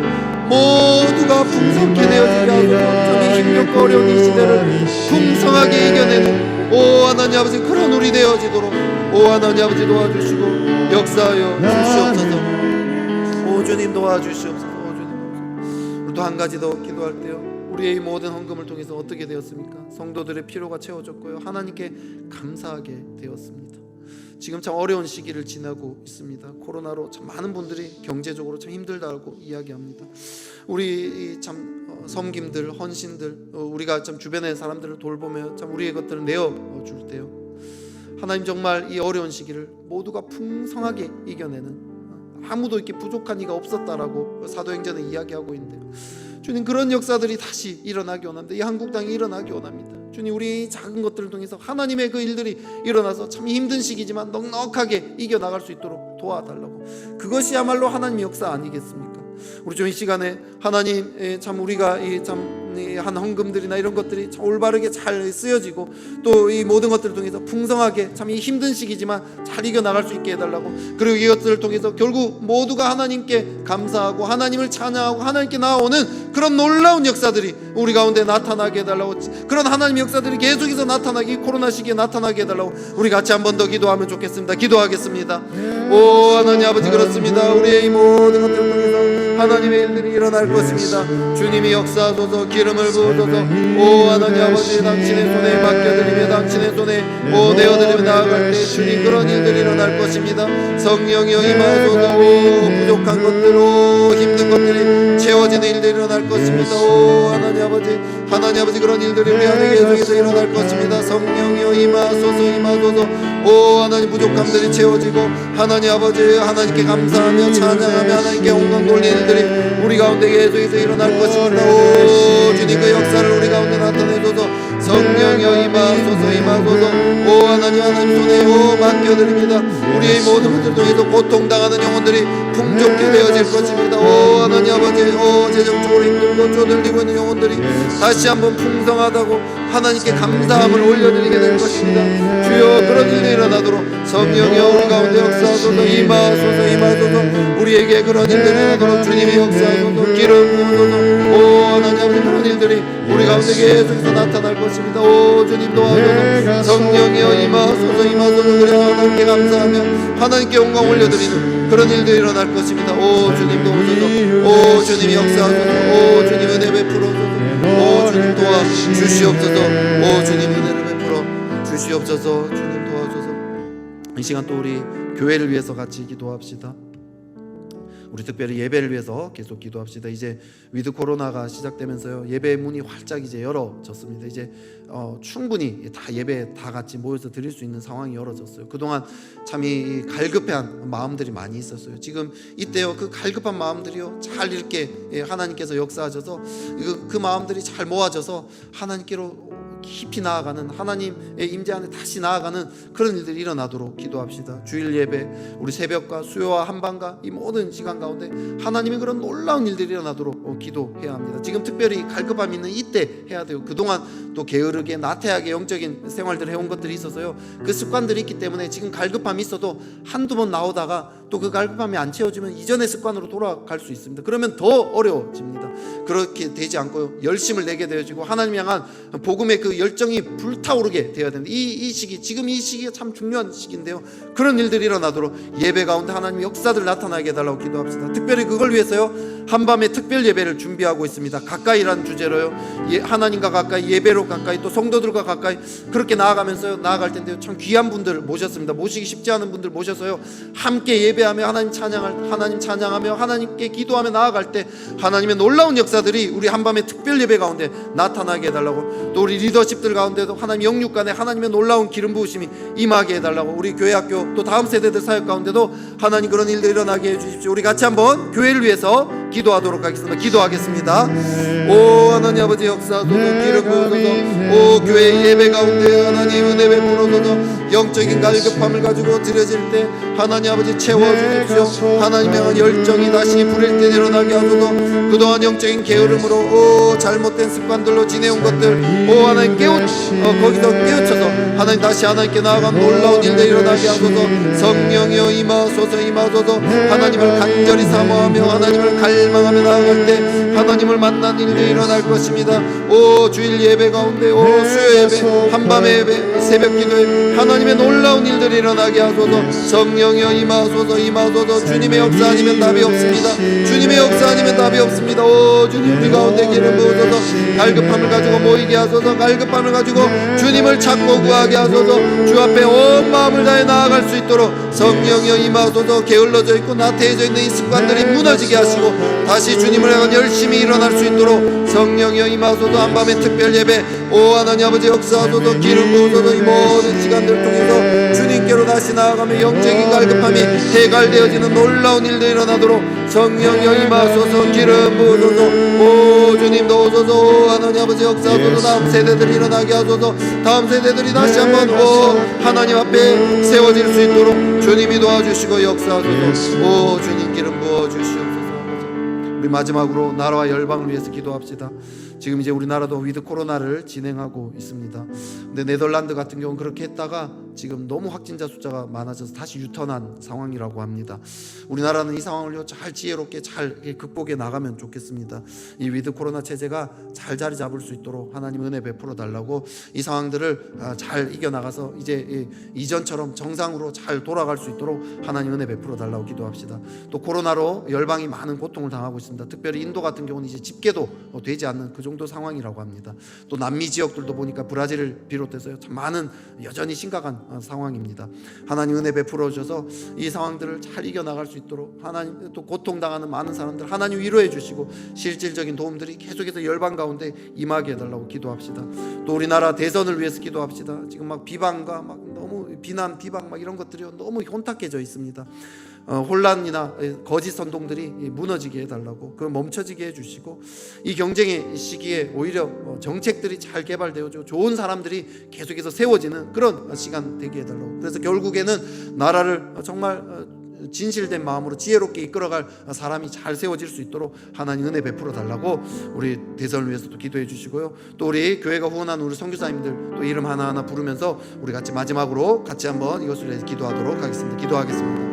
모두가 풍성케 되어지게 하소서. 참 힘겹고 어려운 이 시대를 풍성하게 이겨내는 오 하나님 아버지, 그런 우리 되어지도록 오 하나님 아버지 도와주시고 역사하여 주시옵소서. 오 주님 도와주시옵소서. 오 주님, 우리 또 한 가지 더 기도할 때요, 우리의 모든 헌금을 통해서 어떻게 되었습니까? 성도들의 필요가 채워졌고요, 하나님께 감사하게 되었습니다. 지금 참 어려운 시기를 지나고 있습니다. 코로나로 참 많은 분들이 경제적으로 참 힘들다고 이야기합니다. 우리 참 섬김들, 헌신들, 우리가 참 주변의 사람들을 돌보며 참 우리의 것들을 내어줄 때요, 하나님 정말 이 어려운 시기를 모두가 풍성하게 이겨내는, 아무도 이렇게 부족한 이가 없었다라고 사도행전에 이야기하고 있는데요, 주님, 그런 역사들이 다시 일어나기 원합니다. 이 한국 땅이 일어나기 원합니다. 주님, 우리 작은 것들을 통해서 하나님의 그 일들이 일어나서 참 힘든 시기지만 넉넉하게 이겨나갈 수 있도록 도와달라고. 그것이야말로 하나님의 역사 아니겠습니까? 우리 좀 이 시간에 하나님 참 우리가 한 헌금들이나 이런 것들이 참 올바르게 잘 쓰여지고 또 이 모든 것들을 통해서 풍성하게 참 이 힘든 시기지만 잘 이겨나갈 수 있게 해달라고. 그리고 이것들을 통해서 결국 모두가 하나님께 감사하고 하나님을 찬양하고 하나님께 나아오는 그런 놀라운 역사들이 우리 가운데 나타나게 해달라고. 그런 하나님의 역사들이 계속해서 나타나게, 이 코로나 시기에 나타나게 해달라고 우리 같이 한 번 더 기도하면 좋겠습니다. 기도하겠습니다. 오 하나님 아버지, 그렇습니다. 우리의 이 모든 것들을 통해서 하나님의 일들이 일어날 것입니다. 주님이 역사하소서, 기름을 부으소서. 오 하나님 아버지, 당신의 손에 맡겨드리며 당신의 손에 오 내어드리며 나아갈 때 주님 그런 일들이 일어날 것입니다. 성령이여 임하소서. 오 부족한 것들, 오 힘든 것들이 채워지는 일들이 일어날 것입니다. 오 하나님 아버지 그런 일들이 우리 안에 계속해서 일어날 것입니다. 성령이여 임하소서, 임하소서. 오 하나님, 부족함들이 채워지고 하나님 아버지 하나님께 감사하며 찬양하며 하나님께 영광 돌리는 일들이 우리 가운데 계속해서 일어날 것입니다. 오 주님, 그 역사를 우리 가운데 나타내소서. 성령이여 임하소서, 임하소서. 오 하나님 손에 오 맡겨드립니다. 우리의 모든 것들 통해서 고통당하는 영혼들이 풍족케 되어질 것입니다. 오 하나님 아버지, 오 재정적으로 힘들고 쪼들리고 있는 영혼들이 다시 한번 풍성하다고 하나님께 감사함을 올려드리게 될 것입니다. 주여, 그런 일이 일어나도록 성령이여 우리 가운데 역사하소서. 임하소서, 임하소서. 우리에게 그런 일들이 일어나도록 주님이 역사하소서. 기름 부으소서. 오 하나님 아버지, 그런 일들이 우리 가운데 계속해서 나타날 것입니다. 오 주님 도와소서. 성령이여 임하소서, 임하소서. 그래서 하나님께 감사하며 하나님께 영광 올려드리는 그런 일들이 일어날 것입니다. 오 주님 도우소서. 오 주님이 역사하소서. 오 주님 은혜 베풀어소서. 오 주님 도와주시옵소서. 오 주님 은혜를 베풀어 주시옵소서. 주님 도와줘서 이 시간 또 우리 교회를 위해서 같이 기도합시다. 우리 특별히 예배를 위해서 계속 기도합시다. 이제 위드 코로나가 시작되면서요, 예배 문이 활짝 이제 열어졌습니다. 이제 충분히 다 예배 다 같이 모여서 드릴 수 있는 상황이 열어졌어요. 그동안 참 이 갈급한 마음들이 많이 있었어요. 지금 이때요, 그 갈급한 마음들이요 잘 이렇게 하나님께서 역사하셔서 그 마음들이 잘 모아져서 하나님께로 깊이 나아가는, 하나님의 임재 안에 다시 나아가는 그런 일들이 일어나도록 기도합시다. 주일 예배, 우리 새벽과 수요와 한밤과 이 모든 시간 가운데 하나님의 그런 놀라운 일들이 일어나도록 기도해야 합니다. 지금 특별히 갈급함이 있는 이때 해야 돼요. 그동안 또 게으르게 나태하게 영적인 생활들을 해온 것들이 있어서요, 그 습관들이 있기 때문에 지금 갈급함이 있어도 한두 번 나오다가 또 그 갈급함이 안 채워지면 이전의 습관으로 돌아갈 수 있습니다. 그러면 더 어려워집니다. 그렇게 되지 않고요, 열심을 내게 되어지고 하나님 향한 복음의 그 열정이 불타오르게 되어야 됩니다. 이 시기, 지금 이 시기가 참 중요한 시기인데요, 그런 일들이 일어나도록 예배 가운데 하나님의 역사들 나타나게 해달라고 기도합시다. 특별히 그걸 위해서요, 한밤에 특별 예배를 준비하고 있습니다. 가까이라는 주제로요, 하나님과 가까이, 예배로 가까이, 또 성도들과 가까이 그렇게 나아가면서요, 나아갈 텐데요, 참 귀한 분들 모셨습니다. 모시기 쉽지 않은 분들 모셔서요, 함께 예배하며 하나님 찬양하며 하나님께 기도하며 나아갈 때 하나님의 놀라운 역사들이 우리 한밤의 특별 예배 가운데 나타나게 해달라고, 또 우리 리더십들 가운데도 하나님 영육 간에 하나님의 놀라운 기름 부으심이 임하게 해달라고, 우리 교회 학교 또 다음 세대들 사역 가운데도 하나님 그런 일들 일어나게 해주십시오. 우리 같이 한번 교회를 위해서 기도하도록 하겠습니다. 기도하겠습니다. 오 하나님 아버지 역사소서, 기름 부으소서. 오 교회 예배 가운데 하나님 은혜 베풀어소서. 영적인 갈급함을 가지고 드려질 때 하나님 아버지 채워주십시오. 하나님의 열정이 다시 부릴 때 일어나게 하소서. 그동안 영적인 게으름으로 잘못된 습관들로 지내온 것들 하나님 거기서 깨우쳐서 하나님 다시 하나님께 나아간 놀라운 일들 일어나게 하소서. 성령이여 임하소서. 하나님을 간절히 사모하며 하나님을 갈망하며 나아갈 때 하나님을 만난 일들이 일어날 것입니다. 오 주일 예배 가운데, 오 수요 예배, 한밤의 예배, 새벽 기도 예배, 하나님의 놀라운 일들이 일어나게 하소서. 성령이여 임하소서. 주님의 역사 아니면 답이 없습니다. 주님의 역사 아니면 답이 없습니다. 오 주님 우리 가운데 기름 부으소서. 갈급함을 가지고 모이게 하소서. 갈급함을 가지고 주님을 찾고 구하게 하소서. 주 앞에 온 마음을 다해 나아갈 수 있도록 성령이여 임하소서. 게을러져 있고 나태해져 있는 이 습관들이 무너지게 하시고 다시 주님을 향한 열심히 일어날 수 있도록 성령이여 임하소서. 한밤의 특별 예배, 오 하나님 아버지 역사하소서. 기름 부으소서. 이 모든 시간들을 통해서 주님께로 다시 나아가며 영적인 갈급함이 해갈되어지는 놀라운 일들이 일어나도록 성령이여 임하소서. 기름 부으소서. 오 주님도 오소서. 하나님 아버지 역사하소서. 다음 세대들이 일어나게 하소서. 다음 세대들이 다시 한번 하나님 앞에 세워질 수 있도록 주님이 도와주시고 역사하소서. 오 주님 기름 부어주시옵소서. 우리 마지막으로 나라와 열방을 위해서 기도합시다. 지금 이제 우리나라도 위드 코로나를 진행하고 있습니다. 근데 네덜란드 같은 경우는 그렇게 했다가 지금 너무 확진자 숫자가 많아져서 다시 유턴한 상황이라고 합니다. 우리나라는 이 상황을 잘 지혜롭게 잘 극복해 나가면 좋겠습니다. 이 위드 코로나 체제가 잘 자리 잡을 수 있도록 하나님 은혜 베풀어 달라고, 이 상황들을 잘 이겨나가서 이제 이전처럼 정상으로 잘 돌아갈 수 있도록 하나님 은혜 베풀어 달라고 기도합시다. 또 코로나로 열방이 많은 고통을 당하고 있습니다. 특별히 인도 같은 경우는 이제 집계도 되지 않는 그 정도 상황이라고 합니다. 또 남미 지역들도 보니까 브라질을 비롯해서요 참 많은 여전히 심각한 상황입니다. 하나님 은혜 베풀어 주셔서 이 상황들을 잘 이겨나갈 수 있도록, 하나님 또 고통당하는 많은 사람들 하나님 위로해 주시고 실질적인 도움들이 계속해서 열방 가운데 임하게 해달라고 기도합시다. 또 우리나라 대선을 위해서 기도합시다. 지금 막 비방과 막 너무 비난 비방 막 이런 것들이 너무 혼탁해져 있습니다. 혼란이나 거짓 선동들이 무너지게 해달라고, 그 멈춰지게 해주시고, 이 경쟁의 시기에 오히려 정책들이 잘 개발되어지고 좋은 사람들이 계속해서 세워지는 그런 시간 되게 해달라고. 그래서 결국에는 나라를 정말 진실된 마음으로 지혜롭게 이끌어갈 사람이 잘 세워질 수 있도록 하나님 은혜 베풀어 달라고 우리 대선을 위해서도 기도해 주시고요. 또 우리 교회가 후원하는 우리 선교사님들 또 이름 하나하나 부르면서 우리 같이 마지막으로 같이 한번 이것을 위해서 기도하도록 하겠습니다. 기도하겠습니다.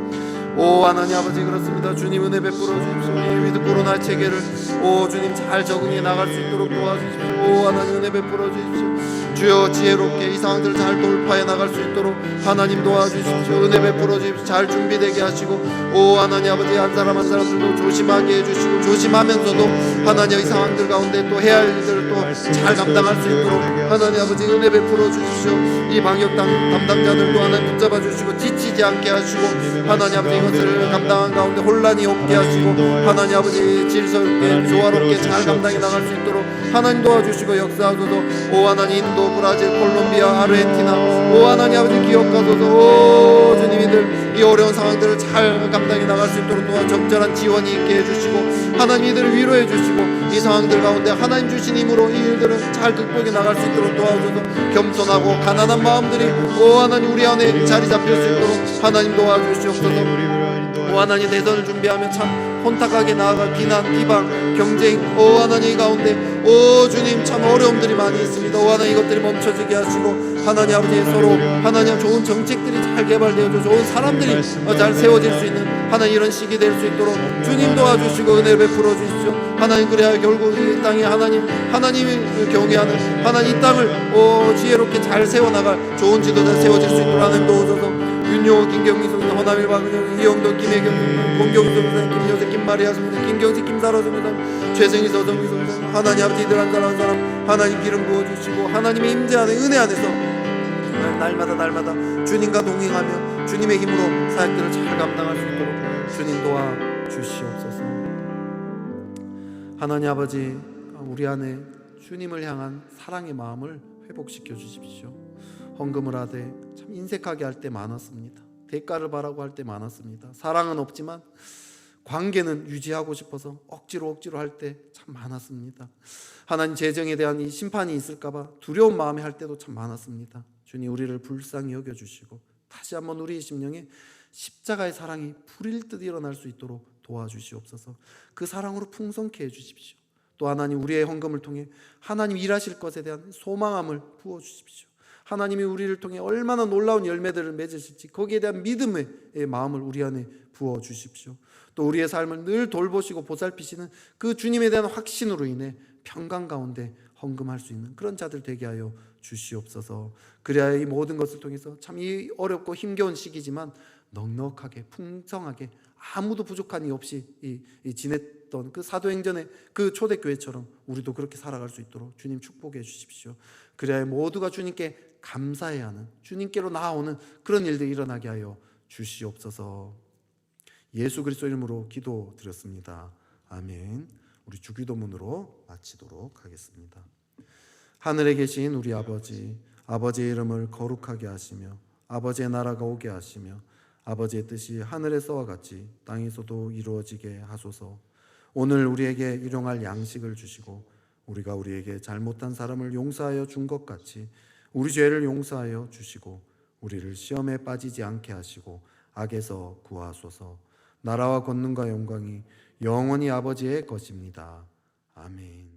오 하나님 아버지 그렇습니다. 주님 은혜 베풀어 주십시오. 이 위드 코로나 체계를 오 주님 잘 적응해 나갈 수 있도록 도와주십시오. 오 하나님 은혜 베풀어 주십시오. 주여 지혜롭게 이 상황들을 잘 돌파해 나갈 수 있도록 하나님 도와주십시오. 은혜 베풀어 주십시오. 잘 준비되게 하시고 오 하나님 아버지 한 사람 한 사람들도 조심하게 해주시고 조심하면서도 하나님 이 상황들 가운데 또 해야 할 일들을 또 잘 감당할 수 있도록 하나님 아버지 은혜 베풀어 주십시오. 이 방역 담당자들도 하나님 붙잡아 주시고 지치지 않게 하시고 하나님 아버지 이것을 감당한 가운데 혼란이 없게 하시고 하나님 아버지 질서있게 조화롭게 잘 감당해 나갈 수 있도록 하나님 도와주시고 역사하소서. 오 하나님 인도, 브라질, 콜롬비아, 아르헨티나 오 하나님 아버지 기억하소서. 오 주님이들 이 어려운 상황들을 잘 감당해 나갈 수 있도록 도와 적절한 지원이 있게 해주시고 하나님 이들을 위로해 주시고 이 상황들 가운데 하나님 주신 힘으로 이 일들을 잘 극복해 나갈 수 있도록 도와주소서. 겸손하고 가난한 마음들이 오 하나님 우리 안에 자리 잡힐 수 있도록 하나님 도와주시옵소서. 오 하나님 대선을 준비하면 참 혼탁하게 나아가 비난, 비방, 경쟁 오 하나님 이 가운데 오 주님 참 어려움들이 많이 있습니다. 오 하나님 이것들이 멈춰지게 하시고 하나님 아버지 서로 하나님 좋은 정책들이 잘 개발되어져 좋은 사람들이 잘 세워질 수 있는 하나님 이런 시기 될 수 있도록 주님 도와주시고 은혜를 베풀어 주십시오. 하나님 그래야 결국 이 땅에 하나님을 경외하는 하나님 이 땅을 지혜롭게 잘 세워나갈 좋은 지도자 세워질 수 있도록 하나님 도우소서. 윤용호, 김경미 선생, 허남일, 박은영, 이영돈, 김혜경, 공경수 선생, 김효세, 김마리아 선생, 김경식, 김사로 선생, 최승희 서정미 선생 하나님 아버지 이들 한 사람 한 사람 하나님 기름 부어주시고 하나님의 임재 안에 은혜 안에서 날마다 주님과 동행하며 주님의 힘으로 사역들을 잘 감당할 수 있도록 주님 도와주시옵소서. 하나님 아버지 우리 안에 주님을 향한 사랑의 마음을 회복시켜 주십시오. 헌금을 하되 참 인색하게 할 때 많았습니다. 대가를 바라고 할 때 많았습니다. 사랑은 없지만 관계는 유지하고 싶어서 억지로 할 때 참 많았습니다. 하나님 재정에 대한 이 심판이 있을까봐 두려운 마음에 할 때도 참 많았습니다. 주님 우리를 불쌍히 여겨주시고 다시 한번 우리의 심령에 십자가의 사랑이 불일 듯 일어날 수 있도록 도와주시옵소서. 그 사랑으로 풍성케 해주십시오. 또 하나님 우리의 헌금을 통해 하나님 일하실 것에 대한 소망함을 부어주십시오. 하나님이 우리를 통해 얼마나 놀라운 열매들을 맺으실지 거기에 대한 믿음의 마음을 우리 안에 부어주십시오. 또 우리의 삶을 늘 돌보시고 보살피시는 그 주님에 대한 확신으로 인해 평강 가운데 헌금할 수 있는 그런 자들 되게 하여 주시옵소서. 그래야 이 모든 것을 통해서 참 이 어렵고 힘겨운 시기지만 넉넉하게 풍성하게 아무도 부족한 이 없이 지냈던 그 사도행전의 그 초대교회처럼 우리도 그렇게 살아갈 수 있도록 주님 축복해 주십시오. 그래야 모두가 주님께 감사해야 하는 주님께로 나아오는 그런 일들이 일어나게 하여 주시옵소서. 예수 그리스도 이름으로 기도드렸습니다. 아멘. 우리 주기도문으로 마치도록 하겠습니다. 하늘에 계신 우리 아버지, 아버지의 이름을 거룩하게 하시며 아버지의 나라가 오게 하시며 아버지의 뜻이 하늘에서와 같이 땅에서도 이루어지게 하소서. 오늘 우리에게 일용할 양식을 주시고 우리가 우리에게 잘못한 사람을 용서하여 준 것 같이 우리 죄를 용서하여 주시고 우리를 시험에 빠지지 않게 하시고 악에서 구하소서. 나라와 권능과 영광이 영원히 아버지의 것입니다. 아멘.